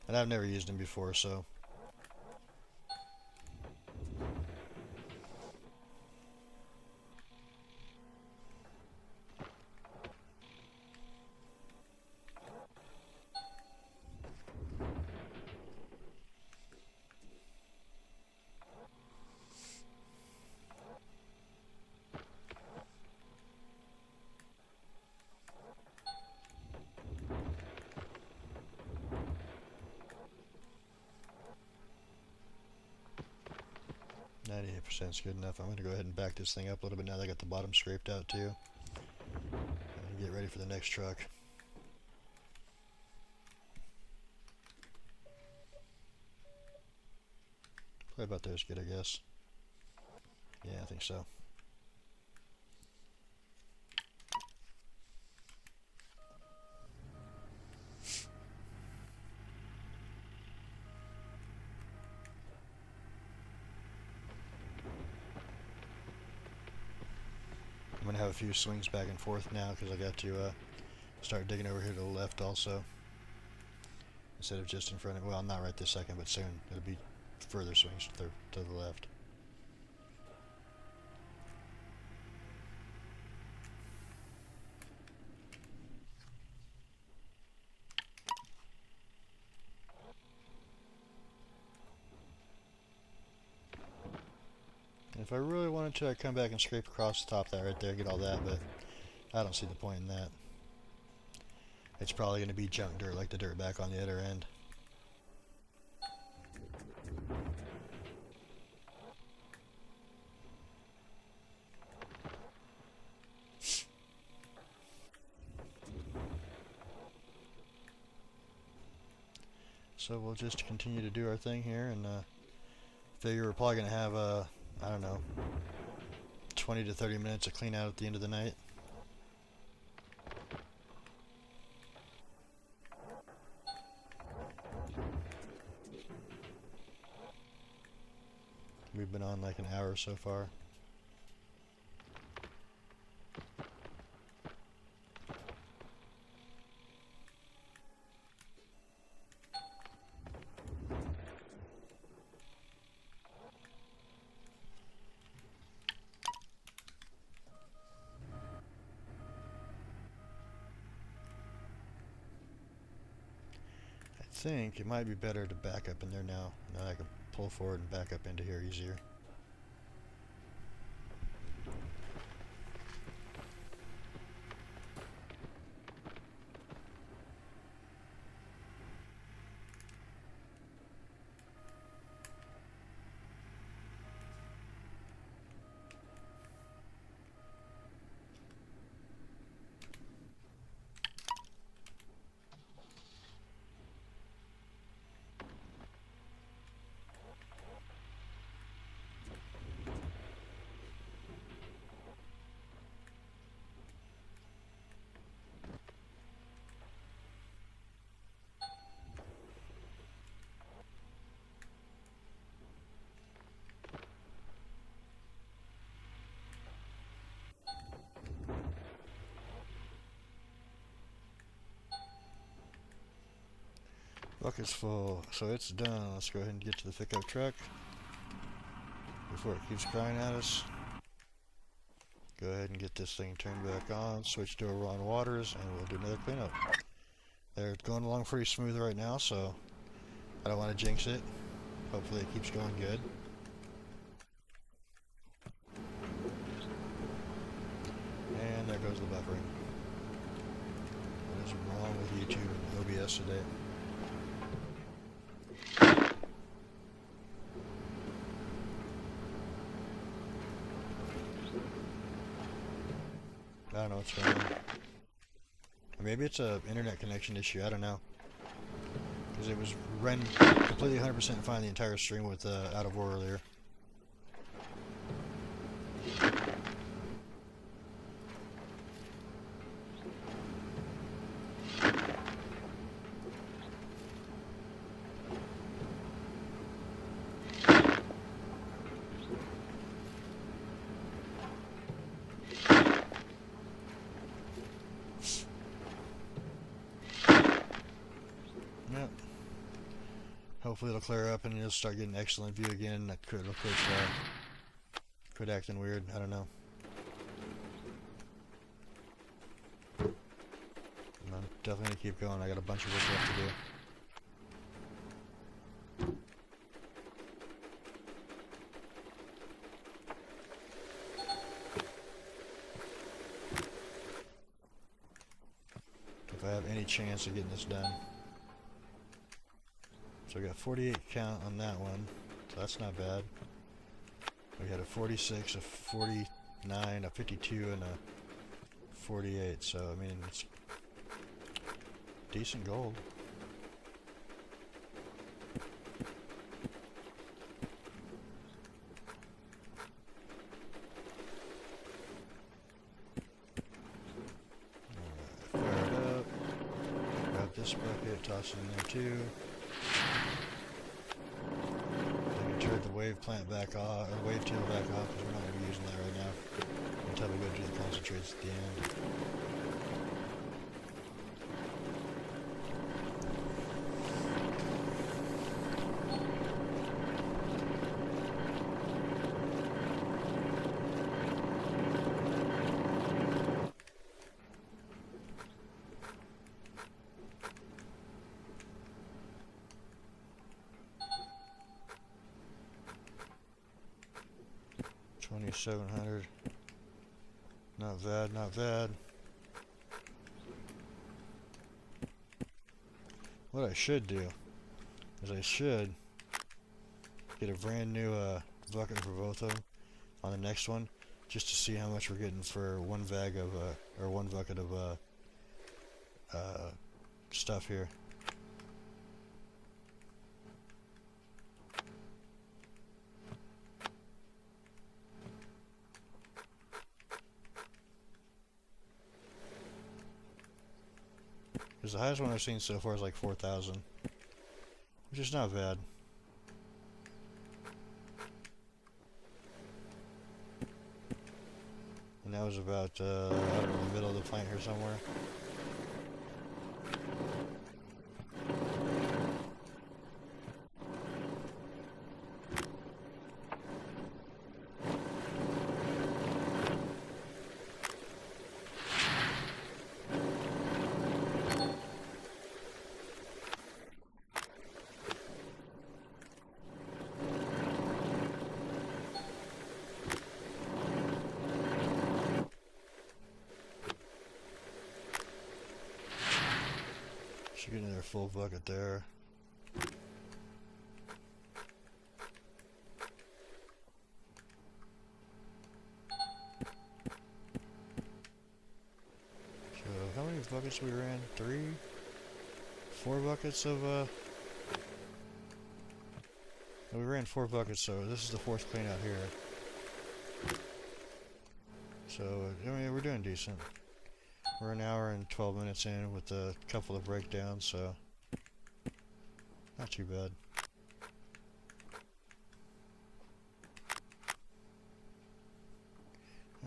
And I've never used them before, so. Is good enough. I'm going to go ahead and back this thing up a little bit now that I got the bottom scraped out too. And get ready for the next truck. Probably about there is good, I guess. Yeah, I think so. I'm going to have a few swings back and forth now because I got to start digging over here to the left also. Instead of just in front of, well, not right this second, but soon it'll be further swings to the left. If I really wanted to, I'd come back and scrape across the top of that right there, get all that, but I don't see the point in that. It's probably going to be junk dirt like the dirt back on the other end. So we'll just continue to do our thing here, and figure we're probably going to have I don't know, 20 to 30 minutes of clean out at the end of the night. We've been on like an hour so far. I think it might be better to back up in there now. Now I can pull forward and back up into here easier. Bucket's full, so it's done. Let's go ahead and get to the pickup truck before it keeps crying at us. Go ahead and get this thing turned back on, switch to on waters, and we'll do another cleanup. They're going along pretty smooth right now, so I don't want to jinx it. Hopefully it keeps going good. And there goes the buffering. What is wrong with YouTube and OBS today? I don't know what's going on. Or maybe it's a internet connection issue, I don't know. because it was ran completely 100% fine the entire stream with out of war earlier. Yep. Hopefully it'll clear up and you'll start getting excellent view again. That could quit acting weird. I don't know. I'm definitely gonna keep going. I got a bunch of work left to do. If I have any chance of getting this done. So we got 48 count on that one, so that's not bad. We had a 46, a 49, a 52, and a 48, so I mean, it's decent gold. Alright, fire it up. Grab this bucket, toss it in there too. Turn the wave plant back off, or wave tail back off, because we're not going to be using that right now until we go do the concentrates at the end. $2,700. Not bad, not bad. What I should do is I should get a brand new bucket for both of them on the next one, just to see how much we're getting for one bag of or one bucket of stuff here. Because the highest one I've seen so far is like 4,000, which is not bad. And that was about out in the middle of the plant here somewhere. Should get another full bucket there. So how many buckets we ran? 3? 4 buckets of we ran 4 buckets, so this is the 4th clean out here. So I mean, we're doing decent. We're an hour and 12 minutes in with a couple of breakdowns, so not too bad.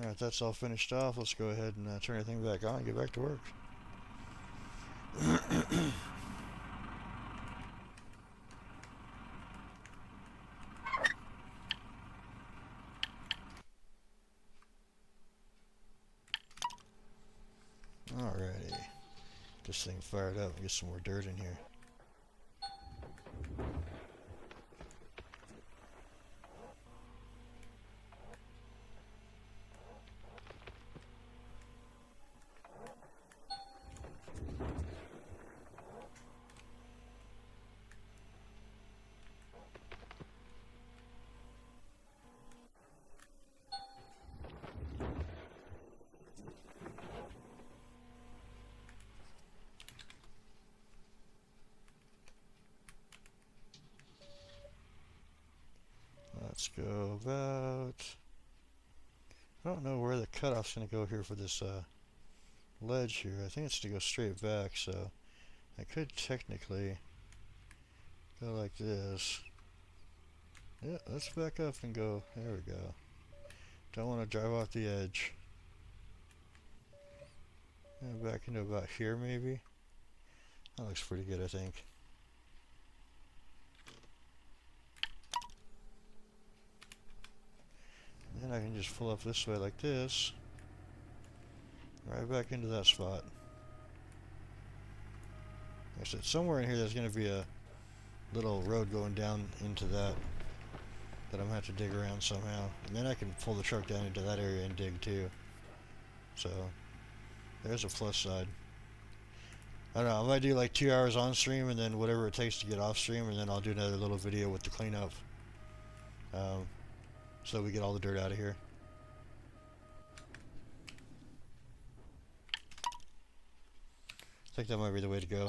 Alright, that's all finished off. Let's go ahead and turn everything back on and get back to work. Alrighty. This thing fired up. Get some more dirt in here. Let's go about... I don't know where the cutoff's going to go here for this ledge here. I think it's to go straight back, so I could technically go like this. Yeah, let's back up and go. There we go. Don't want to drive off the edge. And back into about here, maybe. That looks pretty good, I think. Then I can just pull up this way like this. Right back into that spot. Like I said, somewhere in here there's going to be a little road going down into that I'm going to have to dig around somehow. And then I can pull the truck down into that area and dig too. So, there's a plus side. I don't know, I might do like 2 hours on stream and then whatever it takes to get off stream, and then I'll do another little video with the cleanup. So we get all the dirt out of here. I think that might be the way to go.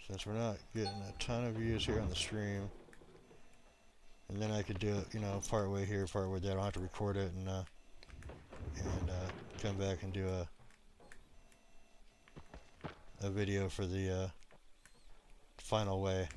Since we're not getting a ton of views here on the stream. And then I could do it, you know, part way here, part way there. I don't have to record it and come back and do a video for the final way.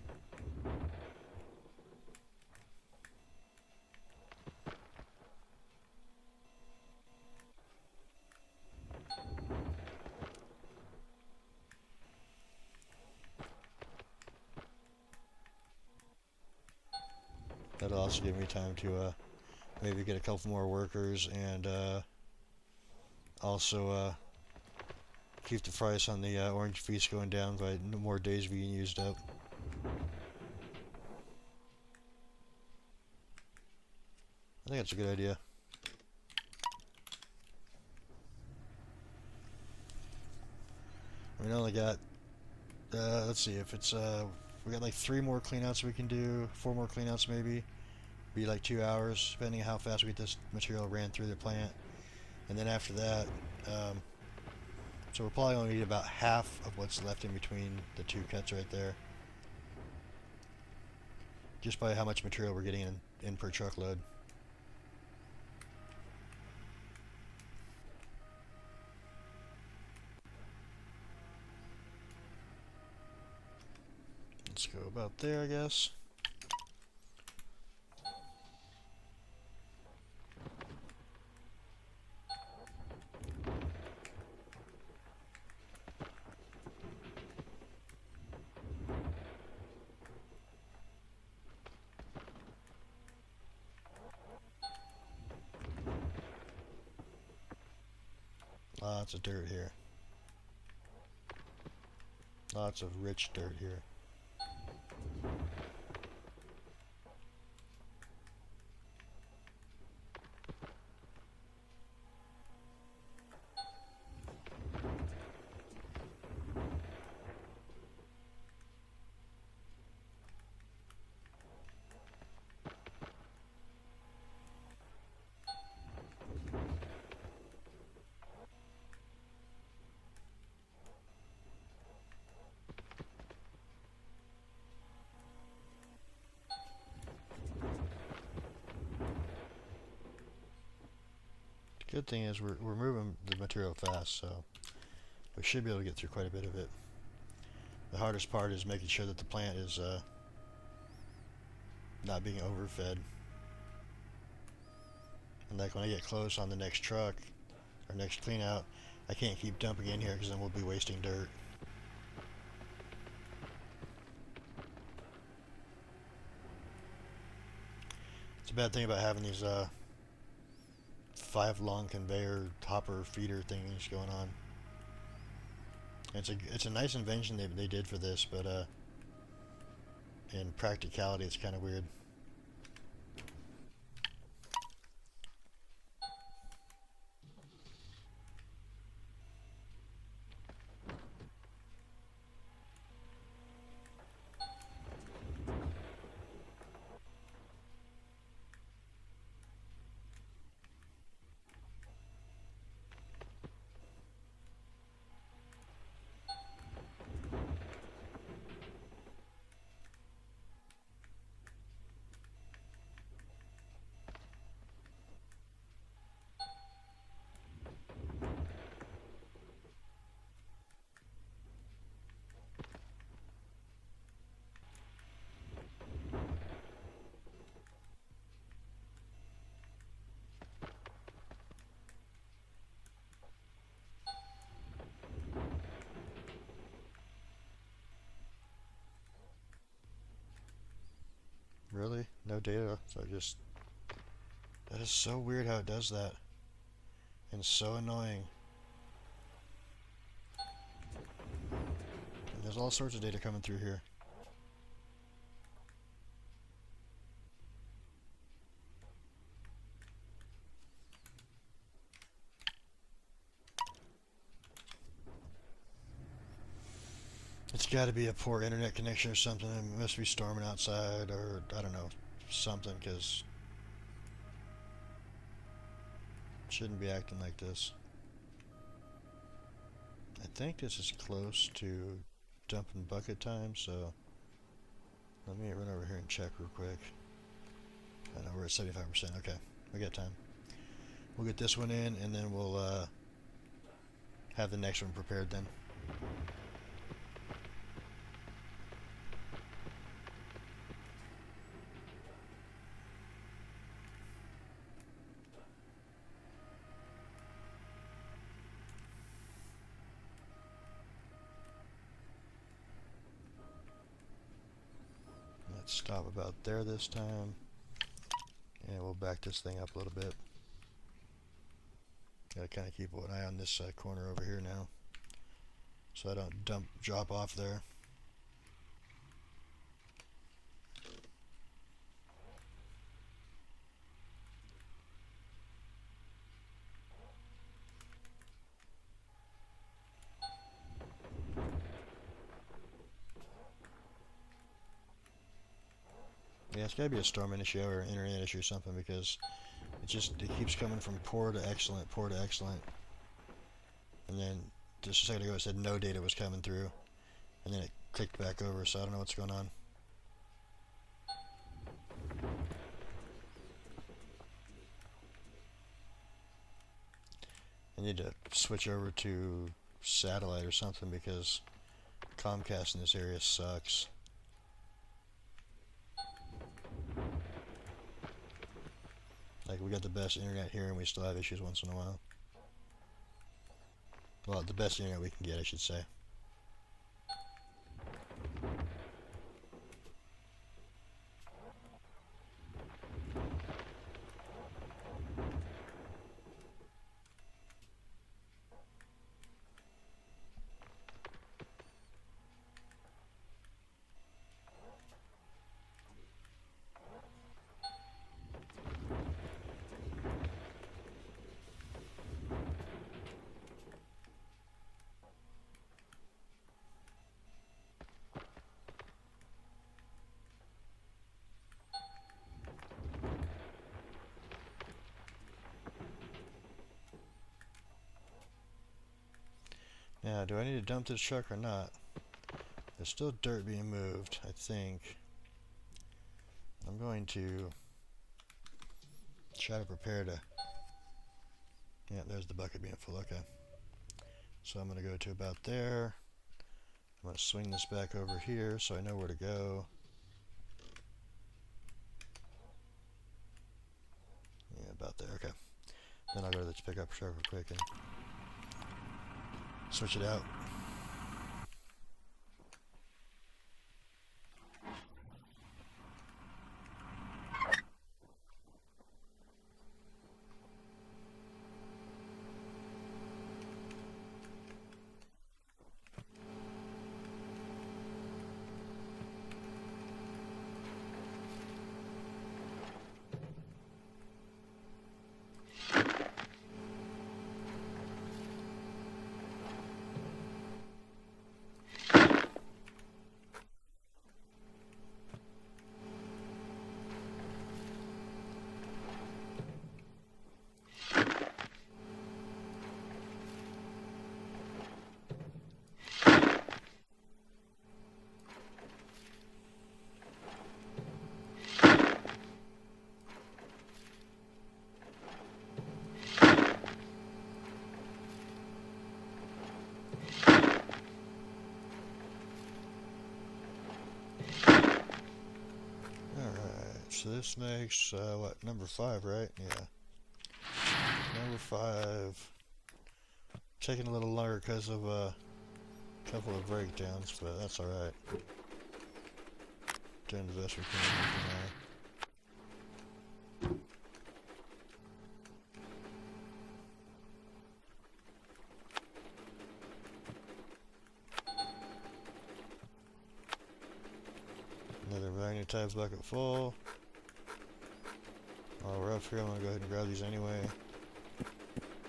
That'll also give me time to maybe get a couple more workers and also keep the price on the orange feast going down by more days being used up. I think that's a good idea. We only got, let's see, if it's, we got like 3 more cleanouts we can do, 4 more cleanouts maybe. Be like 2 hours, depending on how fast we get this material ran through the plant. And then after that, so we'll probably only need about half of what's left in between the 2 cuts right there. Just by how much material we're getting in per truckload. Let's go about there, I guess. Lots of dirt here. Lots of rich dirt here. Good thing is we're moving the material fast, so we should be able to get through quite a bit of it. The hardest part is making sure that the plant is not being overfed. And like when I get close on the next truck or next clean out, I can't keep dumping in here because then we'll be wasting dirt. It's a bad thing about having these 5 long conveyor hopper feeder things going on. It's a nice invention they did for this, but in practicality it's kind of weird. Really? No data? So just... That is so weird how it does that. And so annoying. And there's all sorts of data coming through here. It's got to be a poor internet connection or something. It must be storming outside, or I don't know, something, because it shouldn't be acting like this. I think this is close to dumping bucket time, so let me run over here and check real quick. I know we're at 75%. Okay, we got time. We'll get this one in, and then we'll have the next one prepared then. Let's stop about there this time, and we'll back this thing up a little bit. Gotta kind of keep an eye on this corner over here now, so I don't drop off there. Yeah, it's gotta be a storming issue or an internet issue or something, because it keeps coming from poor to excellent, poor to excellent. And then just a second ago it said no data was coming through, and then it clicked back over, so I don't know what's going on. I need to switch over to satellite or something, because Comcast in this area sucks. Like, we got the best internet here and we still have issues once in a while. Well, the best internet we can get, I should say. Now, do I need to dump this truck or not? There's still dirt being moved, I think. I'm going to try to prepare to... Yeah, there's the bucket being full, okay. So I'm going to go to about there. I'm going to swing this back over here so I know where to go. Yeah, about there, okay. Then I'll go to this pickup truck real quick and switch it out. So this makes, what, number 5, right? Yeah. Number 5. Taking a little longer because of a couple of breakdowns, but that's alright. Doing the best we can for now. tab bucket full. While we're up here, I'm gonna go ahead and grab these anyway.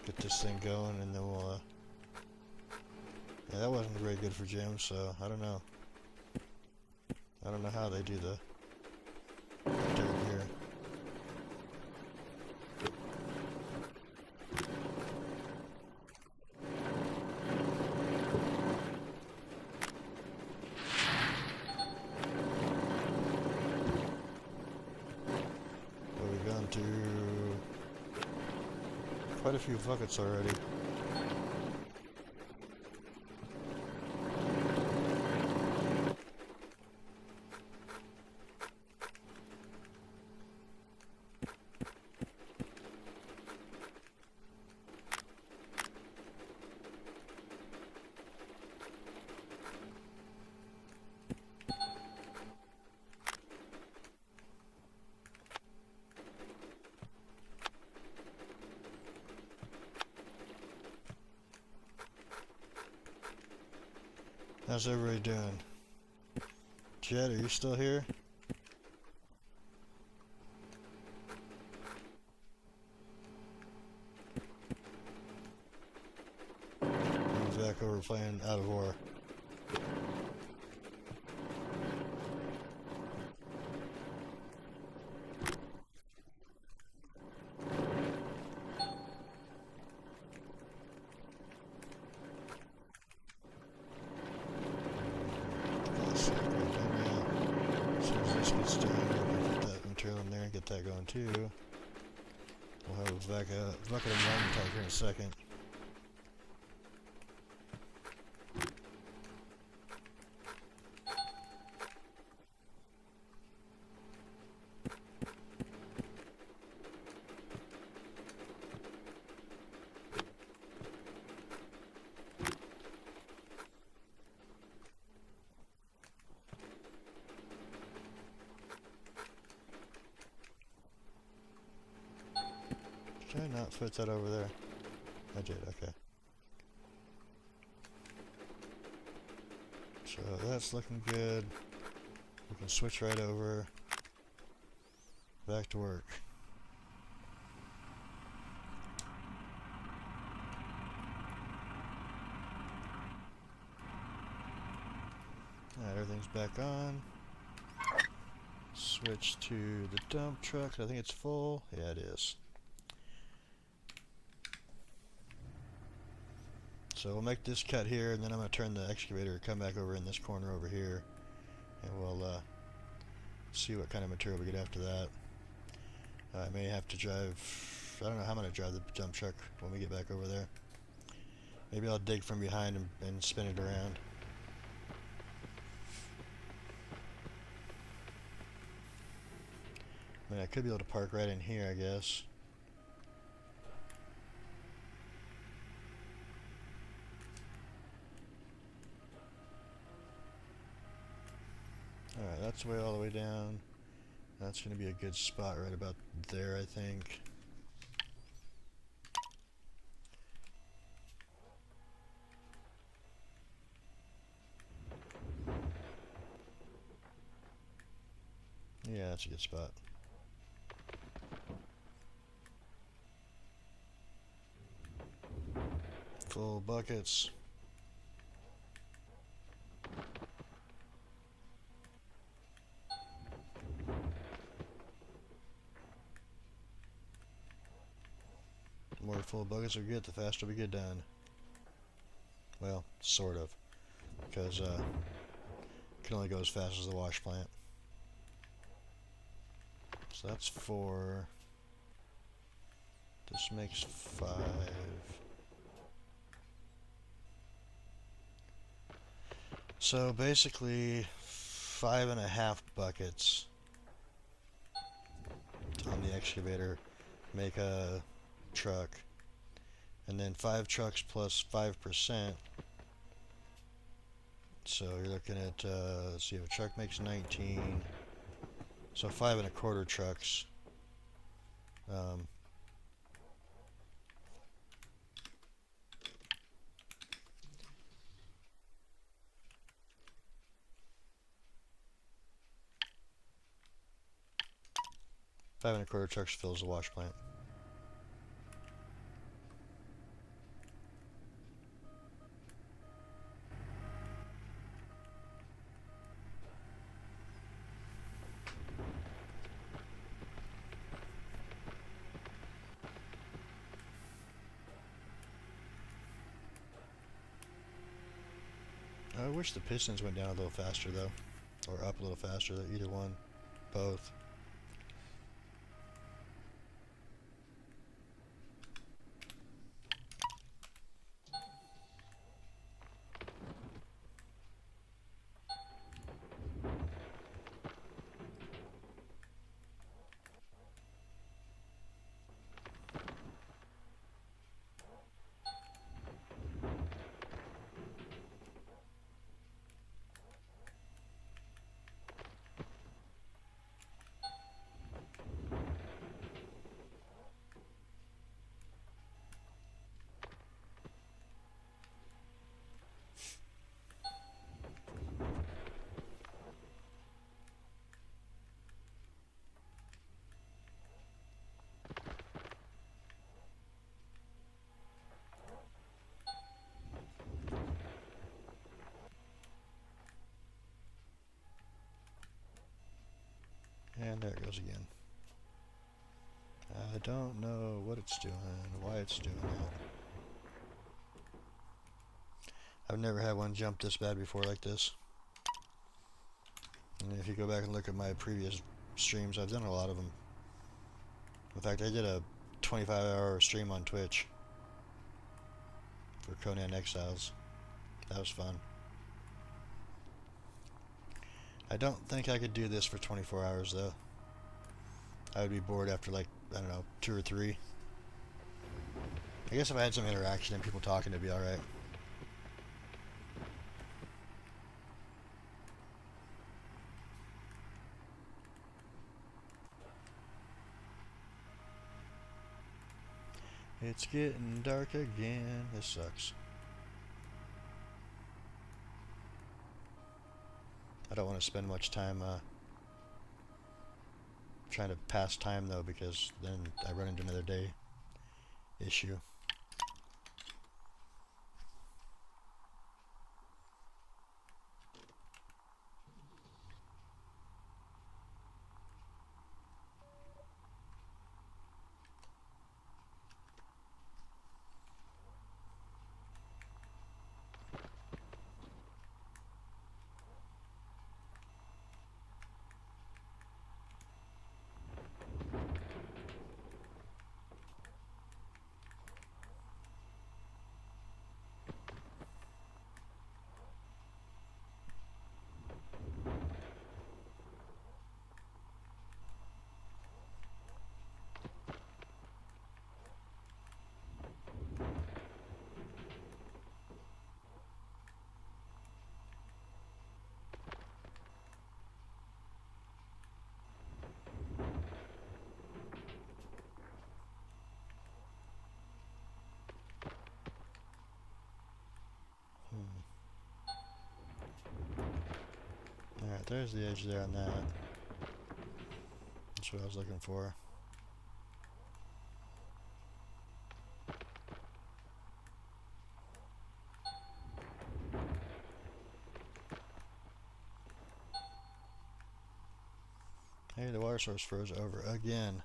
Get this thing going, and then we'll. Yeah, that wasn't very good for gems, so I don't know. I don't know how they do the dirt here. We've gone to quite a few buckets already. How's everybody doing? Jed, are you still here? He's back over playing Out of War. Get that going too. We'll have a bucket of environment type here in a second. Did I not put that over there? I did, okay. So that's looking good. We can switch right over. Back to work. Alright, everything's back on. Switch to the dump truck. I think it's full. Yeah, it is. So we'll make this cut here, and then I'm going to turn the excavator, come back over in this corner over here, and we'll see what kind of material we get after that. I may have to drive, I don't know how I'm going to drive the dump truck when we get back over there. Maybe I'll dig from behind and spin it around. I mean, I could be able to park right in here, I guess. Alright, that's way all the way down. That's going to be a good spot right about there, I think. Yeah, that's a good spot. Full buckets. The more full buckets we get, the faster we get done. Well, sort of. Because it can only go as fast as the wash plant. So that's 4. This makes 5. So basically 5.5 buckets on the excavator make a truck, and then 5 trucks plus 5%. So you're looking at let's see, if a truck makes 19, so 5.25 trucks. 5 1/4 trucks fills the wash plant. I wish the pistons went down a little faster though, or up a little faster. Either one, both. And there it goes again. I don't know what it's doing, why it's doing it. I've never had one jump this bad before like this. And if you go back and look at my previous streams, I've done a lot of them. In fact, I did a 25-hour stream on Twitch for Conan Exiles. That was fun. I don't think I could do this for 24 hours though. I would be bored after like, I don't know, 2 or 3. I guess if I had some interaction and people talking, it'd be alright. It's getting dark again. This sucks. I don't want to spend much time trying to pass time though, because then I run into another day issue. Alright, there's the edge there on that. That's what I was looking for. Hey, the water source froze over again.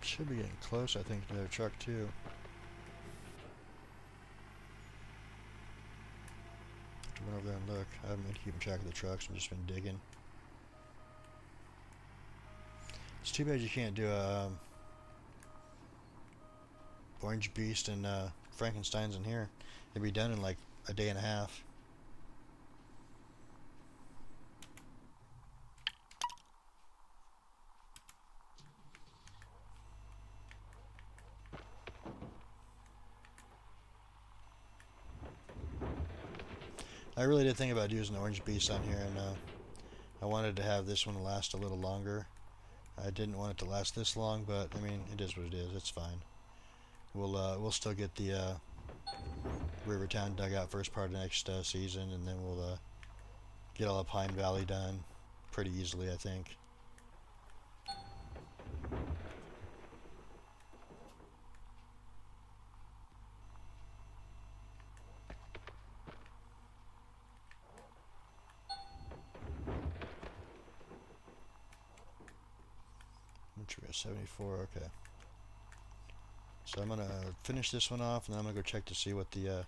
Should be getting close, I think, to their truck too. Have to run over there and look. I haven't been keeping track of the trucks. I've just been digging. It's too bad you can't do a Orange Beast and Frankenstein's in here. It'd be done in like a day and a half. I really did think about using the orange beast on here, and I wanted to have this one last a little longer. I didn't want it to last this long, but I mean, it is what it is. It's fine. We'll still get the Rivertown dugout first part of next season, and then we'll get all of Pine Valley done pretty easily, I think. Which we got 74, okay. So I'm gonna finish this one off, and then I'm gonna go check to see what the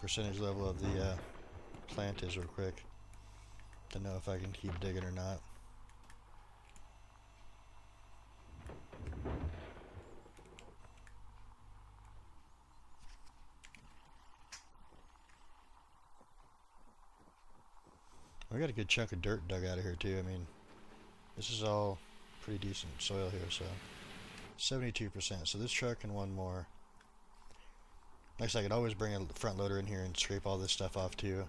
percentage level of the plant is real quick, to know if I can keep digging or not. We got a good chunk of dirt dug out of here too. I mean, this is all pretty decent soil here, so 72%. So this truck and one more. Like I said, I could always bring a front loader in here and scrape all this stuff off too.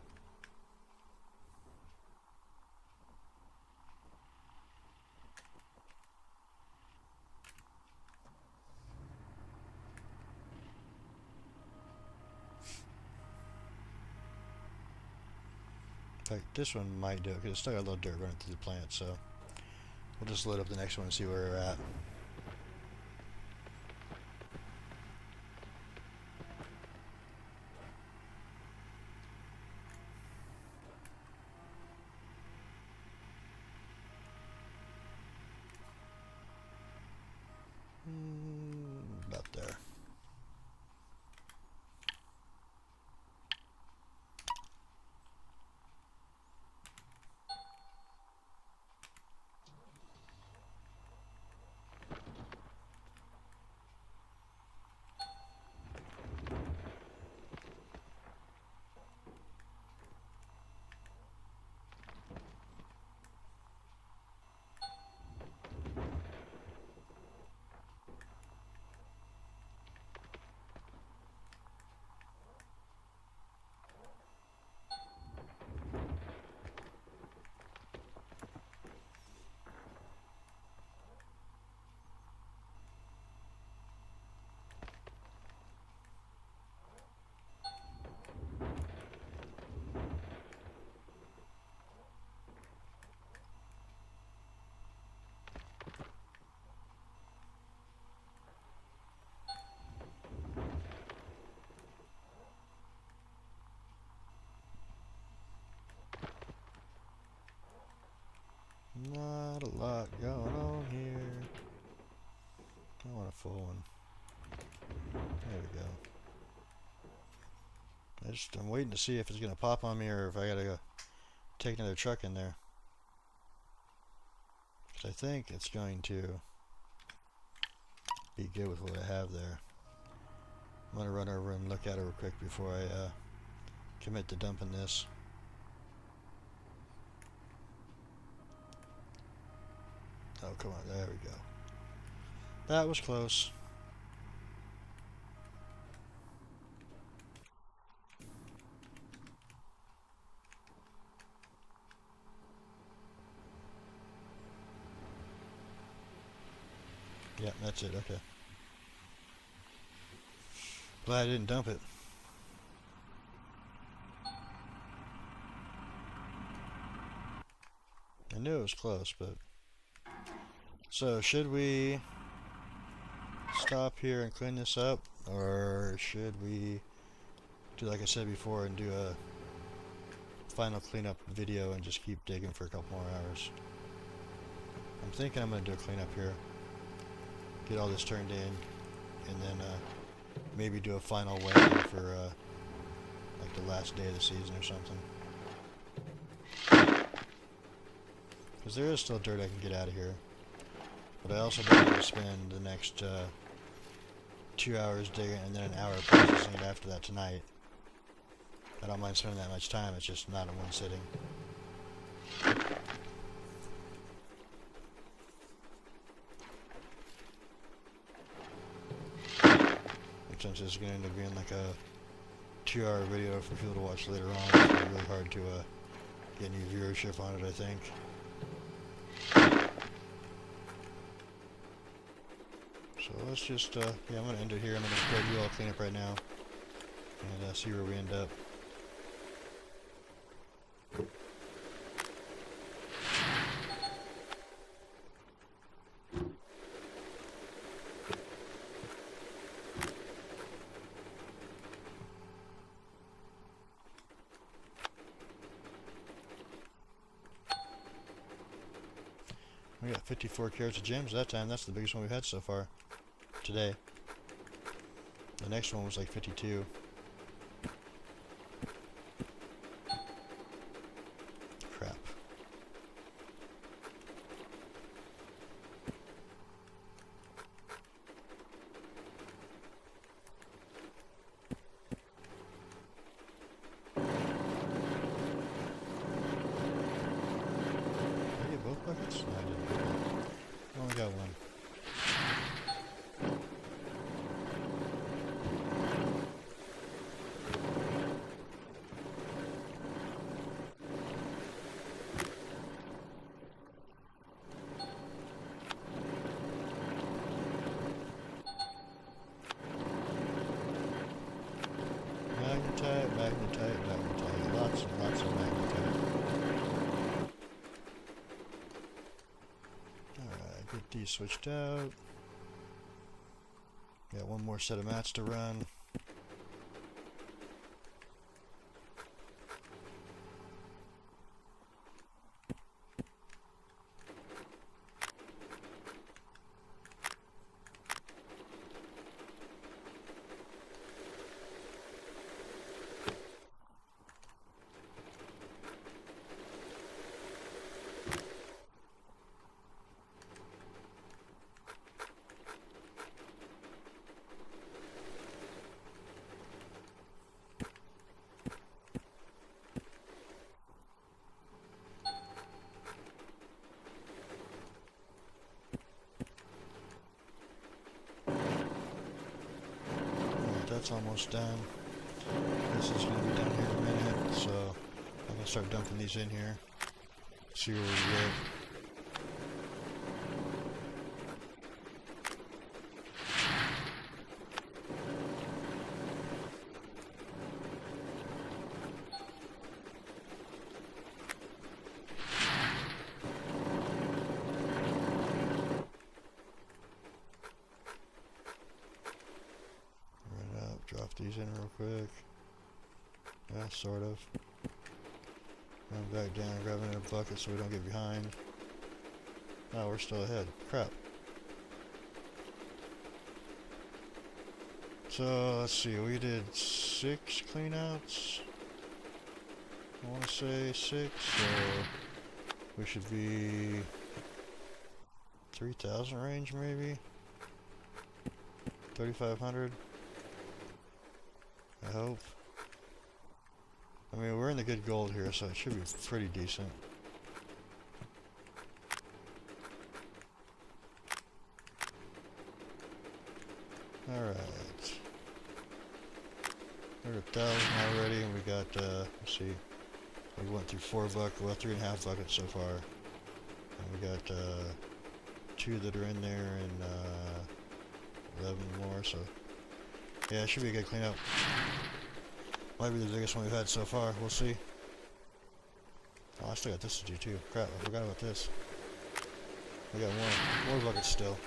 In fact, this one might do it because it's still got a little dirt running through the plant, so we'll just load up the next one and see where we're at. About there. Not a lot going on here. I want a full one. There we go. I'm waiting to see if it's going to pop on me or if I got to go take another truck in there. Because I think it's going to be good with what I have there. I'm going to run over and look at it real quick before I commit to dumping this. Oh, come on. There we go. That was close. Yeah, that's it. Okay. Glad I didn't dump it. I knew it was close, but... So, should we stop here and clean this up? Or should we do like I said before and do a final cleanup video and just keep digging for a couple more hours? I'm thinking I'm going to do a cleanup here. Get all this turned in, and then maybe do a final weigh-in for like the last day of the season or something. Because there is still dirt I can get out of here. But I also don't want to spend the next 2 hours digging and then an hour processing it after that tonight. I don't mind spending that much time, it's just not in one sitting. Since it's going to end up being like a 2-hour video for people to watch later on. It's gonna be really hard to get any viewership on it, I think. So let's just, yeah, I'm going to end it here. I'm going to go do all cleanup right now and see where we end up. We got 54 carats of gems that time. That's the biggest one we've had so far today. The next one was like 52. Crap. Did I get both buckets? No, I didn't. I only got one. Magnetite, magnetite, magnetite. Lots and lots of magnetite. Alright, get these switched out. Got one more set of mats to run. That's almost done. This is going to be done here in a minute, so I'm going to start dumping these in here. See where we get. Drop these in real quick. Yeah, sort of. Run back down, grab another bucket so we don't get behind. Oh, we're still ahead. Crap. So, let's see. We did 6 cleanouts. I want to say 6, so we should be 3,000 range maybe? 3,500? I hope. I mean, we're in the good gold here, so it should be pretty decent. Alright. We're at 1,000 already, and we got, let's see. We went through 4 buckets, well, 3.5 buckets so far. And we got, 2 that are in there, and, 11 more, so. Yeah, it should be a good cleanup. Might be the biggest one we've had so far. We'll see. Oh, I still got this to do too. Crap, I forgot about this. We got more buckets still.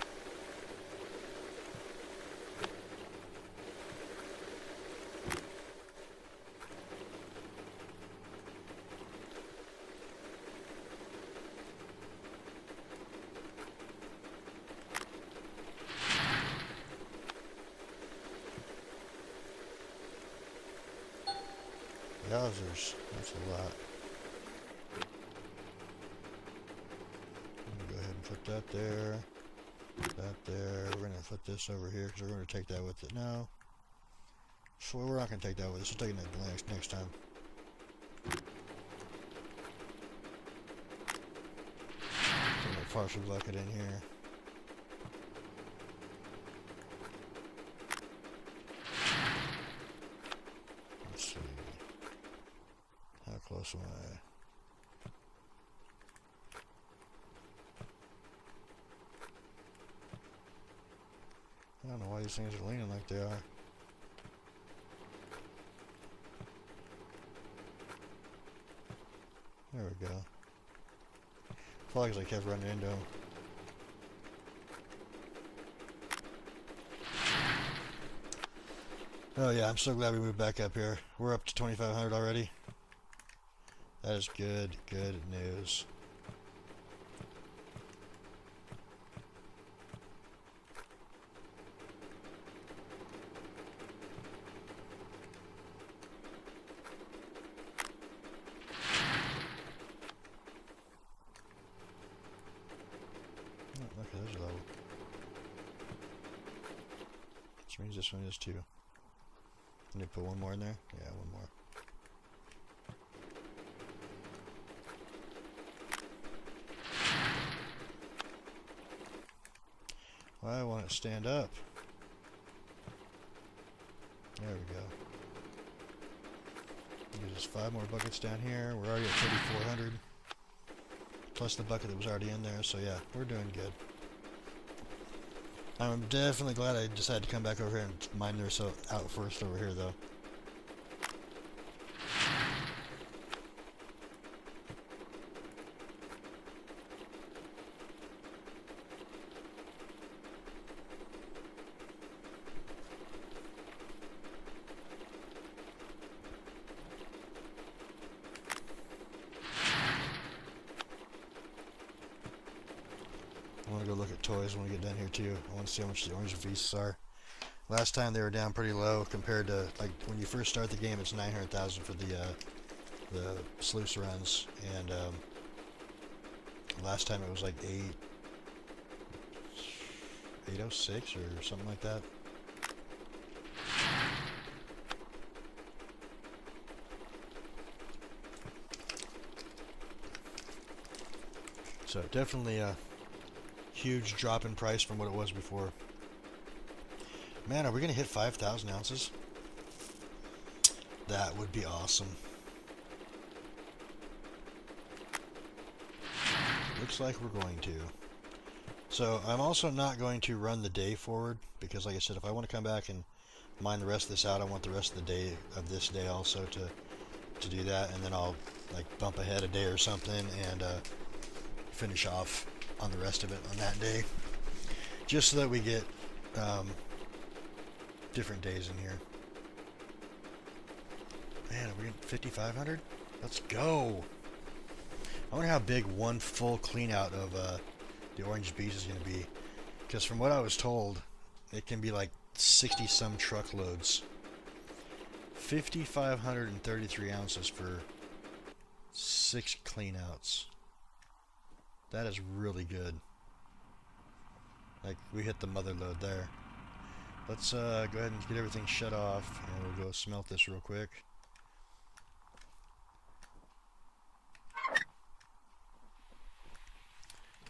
Yowzers, that's a lot. I'm gonna go ahead and put that there, that there. We're gonna put this over here because we're gonna take that with it now. So we're not gonna take that with us. We'll take it next time. Put a partial bucket in here. this way. I don't know why these things are leaning like they are. There we go. Probably because I kept running into them. Oh yeah, I'm so glad we moved back up here. We're up to 2,500 already. That is good news. Oh, okay, there's a level. Which means this one is too. Need to put one more in there? Yeah, one more. Well, I want it to stand up. There we go. There's 5 more buckets down here. We're already at 3,400. Plus the bucket that was already in there, so yeah, we're doing good. I'm definitely glad I decided to come back over here and mine this out first over here, though. I want to go look at toys when we get down here too. I want to see how much the orange beasts are. Last time they were down pretty low compared to, like, when you first start the game, it's 900,000 for the sluice runs, and last time it was like 806 or something like that. So definitely a huge drop in price from what it was before. Man, are we going to hit 5,000 ounces? That would be awesome. Looks like we're going to. So I'm also not going to run the day forward, because like I said, if I want to come back and mine the rest of this out, I want the rest of the day of this day also to do that, and then I'll like bump ahead a day or something and finish off on the rest of it on that day, just so that we get different days in here. Man, are we getting 5,500? Let's go. I wonder how big one full clean out of the orange beast is going to be, because from what I was told, it can be like 60 some truckloads. 5,533 ounces for 6 clean outs. That is really good. Like, we hit the mother load there. Let's go ahead and get everything shut off, and we'll go smelt this real quick.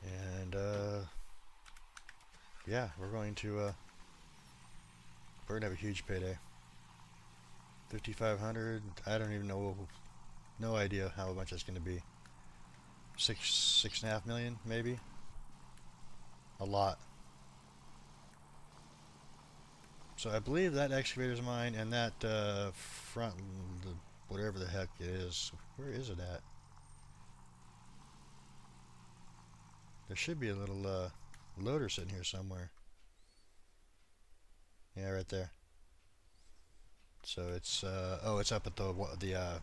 And yeah, we're gonna have a huge payday. 5,500. I don't even know. No idea how much it's gonna be. 6.5 million, maybe. A lot. So I believe that excavator's mine, and that front, whatever the heck it is. Where is it at? There should be a little loader sitting here somewhere. Yeah, right there. So it's oh, it's up at the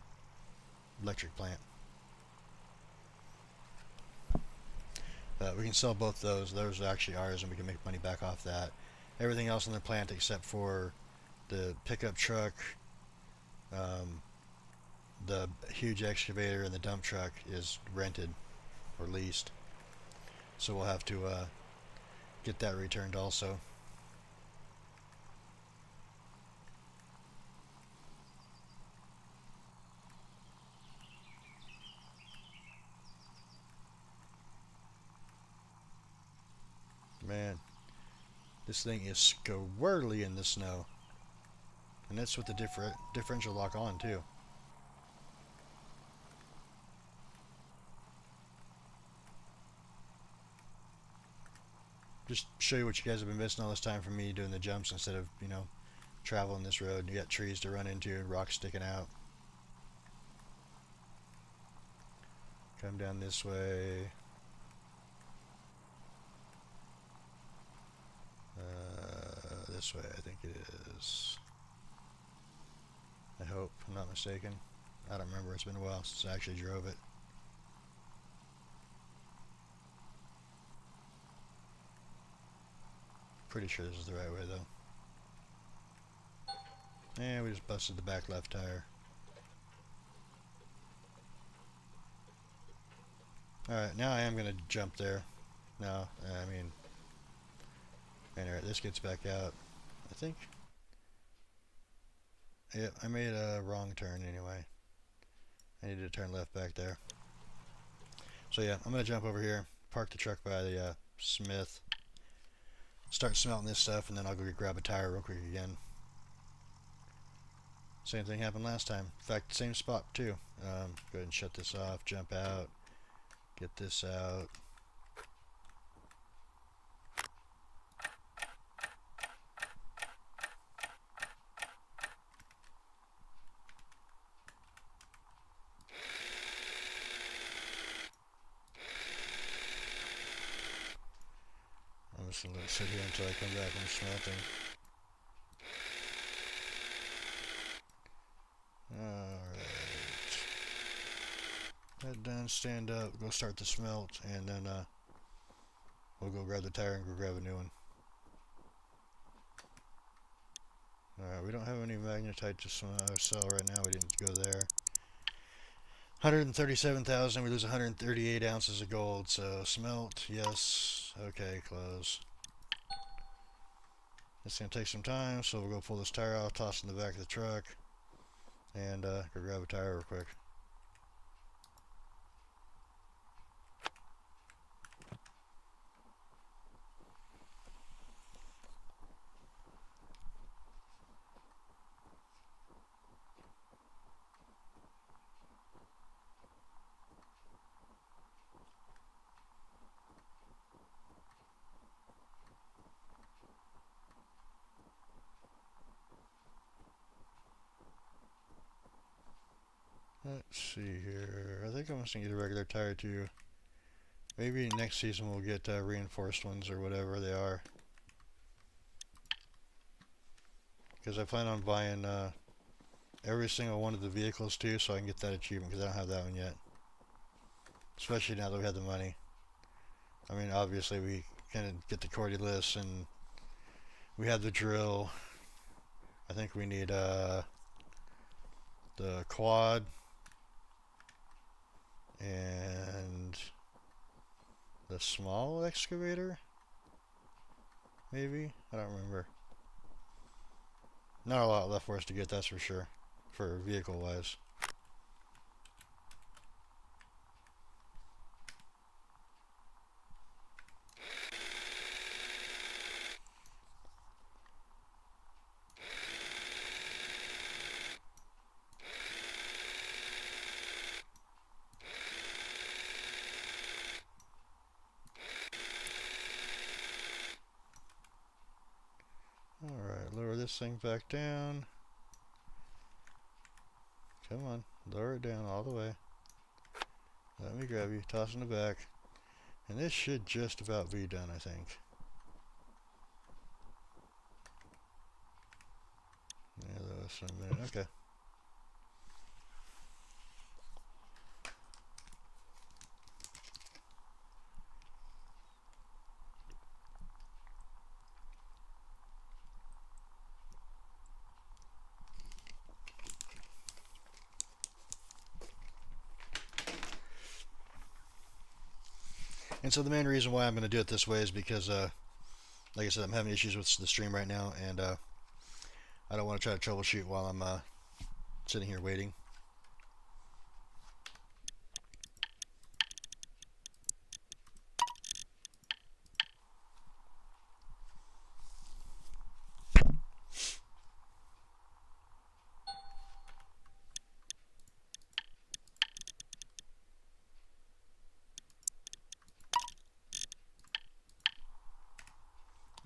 electric plant. We can sell both those. Those are actually ours, and we can make money back off that. Everything else in the plant, except for the pickup truck, the huge excavator, and the dump truck, is rented or leased. So we'll have to get that returned also. Man, this thing is squirrely in the snow. And that's with the differential lock on too. just show you what you guys have been missing all this time from me doing the jumps instead of, you know, traveling this road. You got trees to run into and rocks sticking out. Come down this way. This way, I think it is. I hope I'm not mistaken. I don't remember. It's been a while since I actually drove it. Pretty sure this is the right way though. And we just busted the back left tire. Alright, now I am going to jump there. No, I mean... Alright, this gets back out. I think... Yep, I made a wrong turn anyway. I need to turn left back there. So yeah, I'm going to jump over here, park the truck by the Smith, start smelting this stuff, and then I'll go grab a tire real quick again. Same thing happened last time. In fact, same spot too. Go ahead and shut this off, jump out, get this out. I'm just going to sit here until I come back from smelting. Alright. Head down, stand up, go start the smelt, and then we'll go grab the tire and go grab a new one. Alright, we don't have any magnetite to sell right now. We didn't go there. 137,000, we lose 138 ounces of gold, so smelt, yes, okay, close. It's going to take some time, so we'll go pull this tire off, toss it in the back of the truck, and go grab a tire real quick. Let's see here. I think I'm just going to get a regular tire too. Maybe next season we'll get reinforced ones or whatever they are. Because I plan on buying every single one of the vehicles too, so I can get that achievement, because I don't have that one yet. Especially now that we have the money. I mean, obviously we can get the cordyless and we have the drill. I think we need the quad and the small excavator, maybe? I don't remember. Not a lot left for us to get, that's for sure, for vehicle wise. Alright, lower this thing back down. Come on, lower it down all the way. Let me grab you, toss in the back. And this should just about be done, I think. Yeah, that was a minute. Okay. And so the main reason why I'm going to do it this way is because, like I said, I'm having issues with the stream right now, and I don't want to try to troubleshoot while I'm sitting here waiting.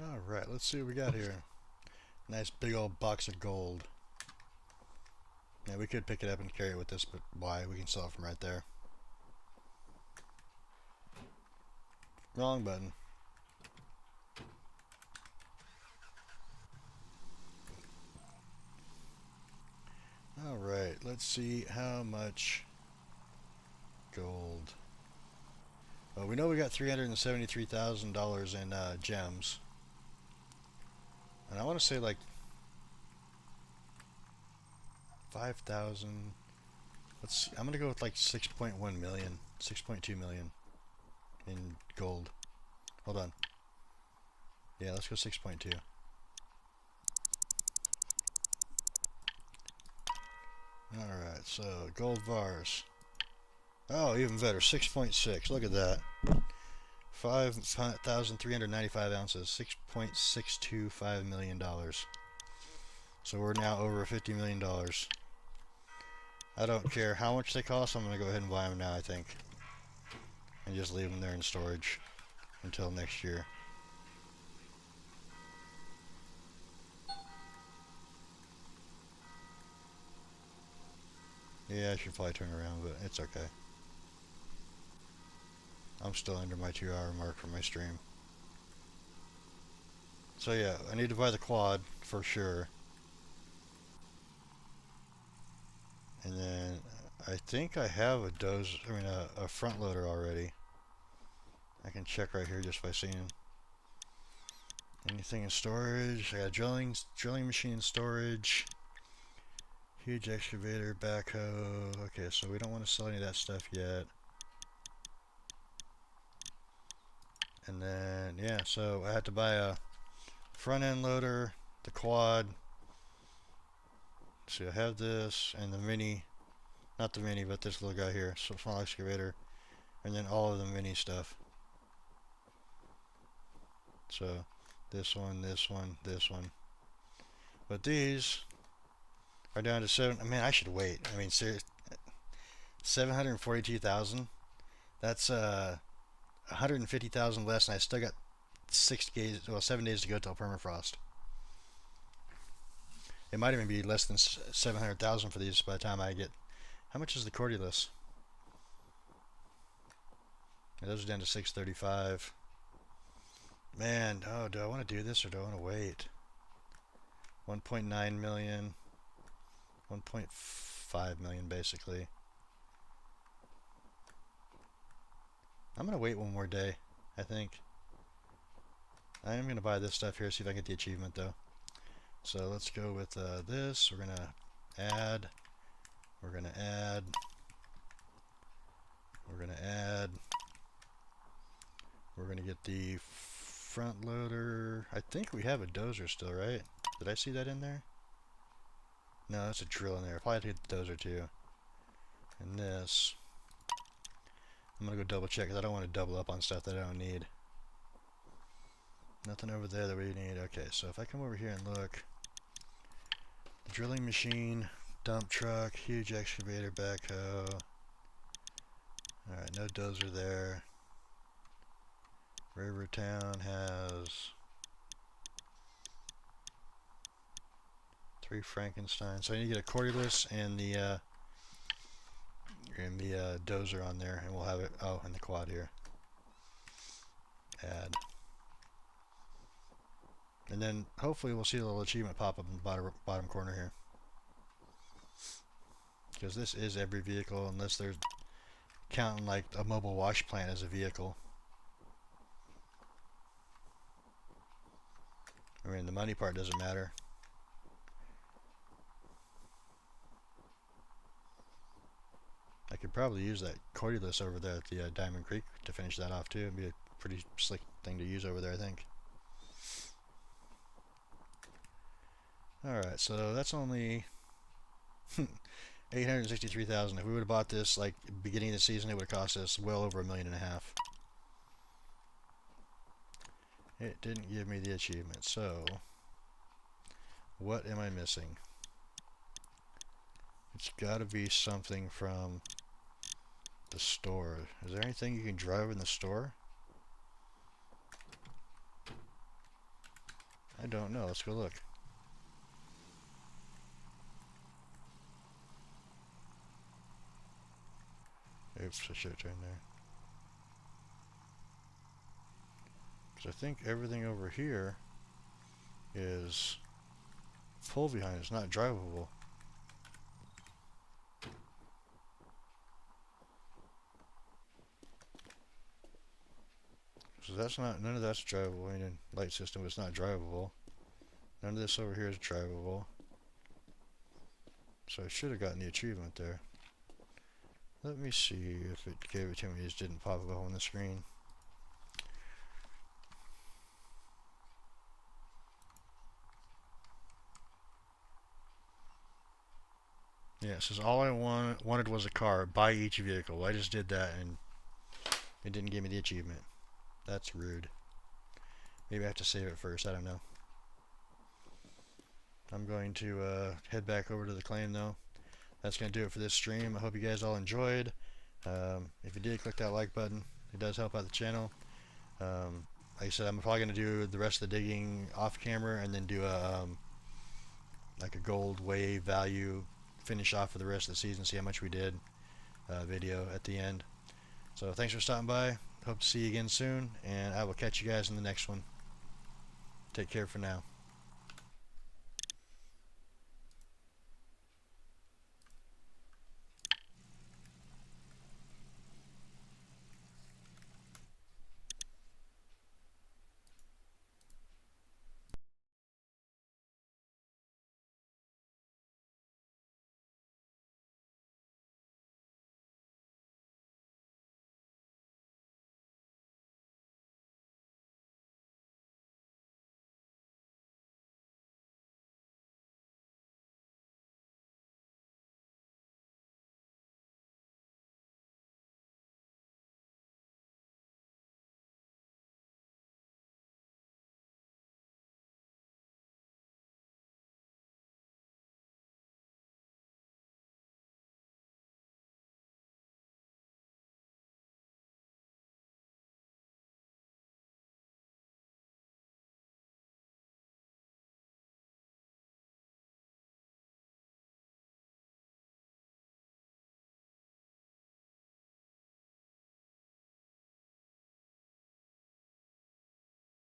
Alright, let's see what we got here. Nice big old box of gold. Yeah, we could pick it up and carry it with us, but why? We can sell it from right there. Wrong button. Alright, let's see how much gold. Well, we know we got $373,000 in gems. And I want to say like 5,000. Let's see, I'm going to go with like 6.1 million, 6.2 million in gold. Hold on. Yeah, let's go 6.2. Alright, so gold bars. Oh, even better, 6.6. Look at that. 5,395 ounces, $6.625 million. So we're now over $50 million. I don't care how much they cost, I'm going to go ahead and buy them now, I think. And just leave them there in storage until next year. Yeah, I should probably turn around, but it's okay. I'm still under my 2-hour mark for my stream. So yeah, I need to buy the quad for sure. And then I think I have a front loader already. I can check right here just by seeing anything in storage. I got a drilling machine in storage. Huge excavator, backhoe. Okay, so we don't want to sell any of that stuff yet. And then, yeah, so I had to buy a front end loader, the quad. So I have this, and the mini, not the mini, but this little guy here, so small excavator, and then all of the mini stuff. So this one, this one, this one. But these are down to 7. I mean, I should wait. I mean, seriously, 742,000. That's 150,000 less, and I still got 7 days to go till permafrost. It might even be less than 700,000 for these by the time I get. How much is the Cordulus? Yeah, those are down to 635. Man, oh, do I want to do this or do I want to wait? 1.9 million. 1.5 million basically. I'm going to wait one more day, I think. I am going to buy this stuff here, see if I can get the achievement though. So let's go with this. We're going to add. We're going to add. We're going to add. We're going to get the front loader. I think we have a dozer still, right? Did I see that in there? No, that's a drill in there. Probably have to get the dozer too. And this. I'm going to go double check because I don't want to double up on stuff that I don't need. Nothing over there that we need. Okay, so if I come over here and look. The drilling machine, dump truck, huge excavator, backhoe. Alright, no dozer there. Rivertown has 3 Frankenstein. So I need to get a Cordulus and the dozer on there, and we'll have it. Oh, and the quad here. Add. And then hopefully we'll see a little achievement pop up in the bottom corner here. Because this is every vehicle unless they're counting like a mobile wash plant as a vehicle. I mean, the money part doesn't matter. I could probably use that Cordulus over there at the Diamond Creek to finish that off too. It'd be a pretty slick thing to use over there, I think. Alright, so that's only 863,000. If we would have bought this like beginning of the season, it would have cost us well over $1.5 million. It didn't give me the achievement, so what am I missing? It's got to be something from the store. Is there anything you can drive in the store? I don't know. Let's go look. Oops, I should have turned there. Because I think everything over here is full behind. It's not drivable. So that's not, none of that's drivable. I mean, light system, it's not drivable. None of this over here is drivable. So I should have gotten the achievement there. Let me see if it gave it to me. It just didn't pop up on the screen. Yeah, it says all I wanted was a car. Buy each vehicle. I just did that and it didn't give me the achievement. That's rude. Maybe I have to save it first. I don't know. I'm going to head back over to the claim though. That's going to do it for this stream. I hope you guys all enjoyed. If you did, click that like button. It does help out the channel. Like I said, I'm probably going to do the rest of the digging off camera and then do a like a gold wave value finish off for the rest of the season, see how much we did video at the end. So thanks for stopping by. Hope to see you again soon, and I will catch you guys in the next one. Take care for now.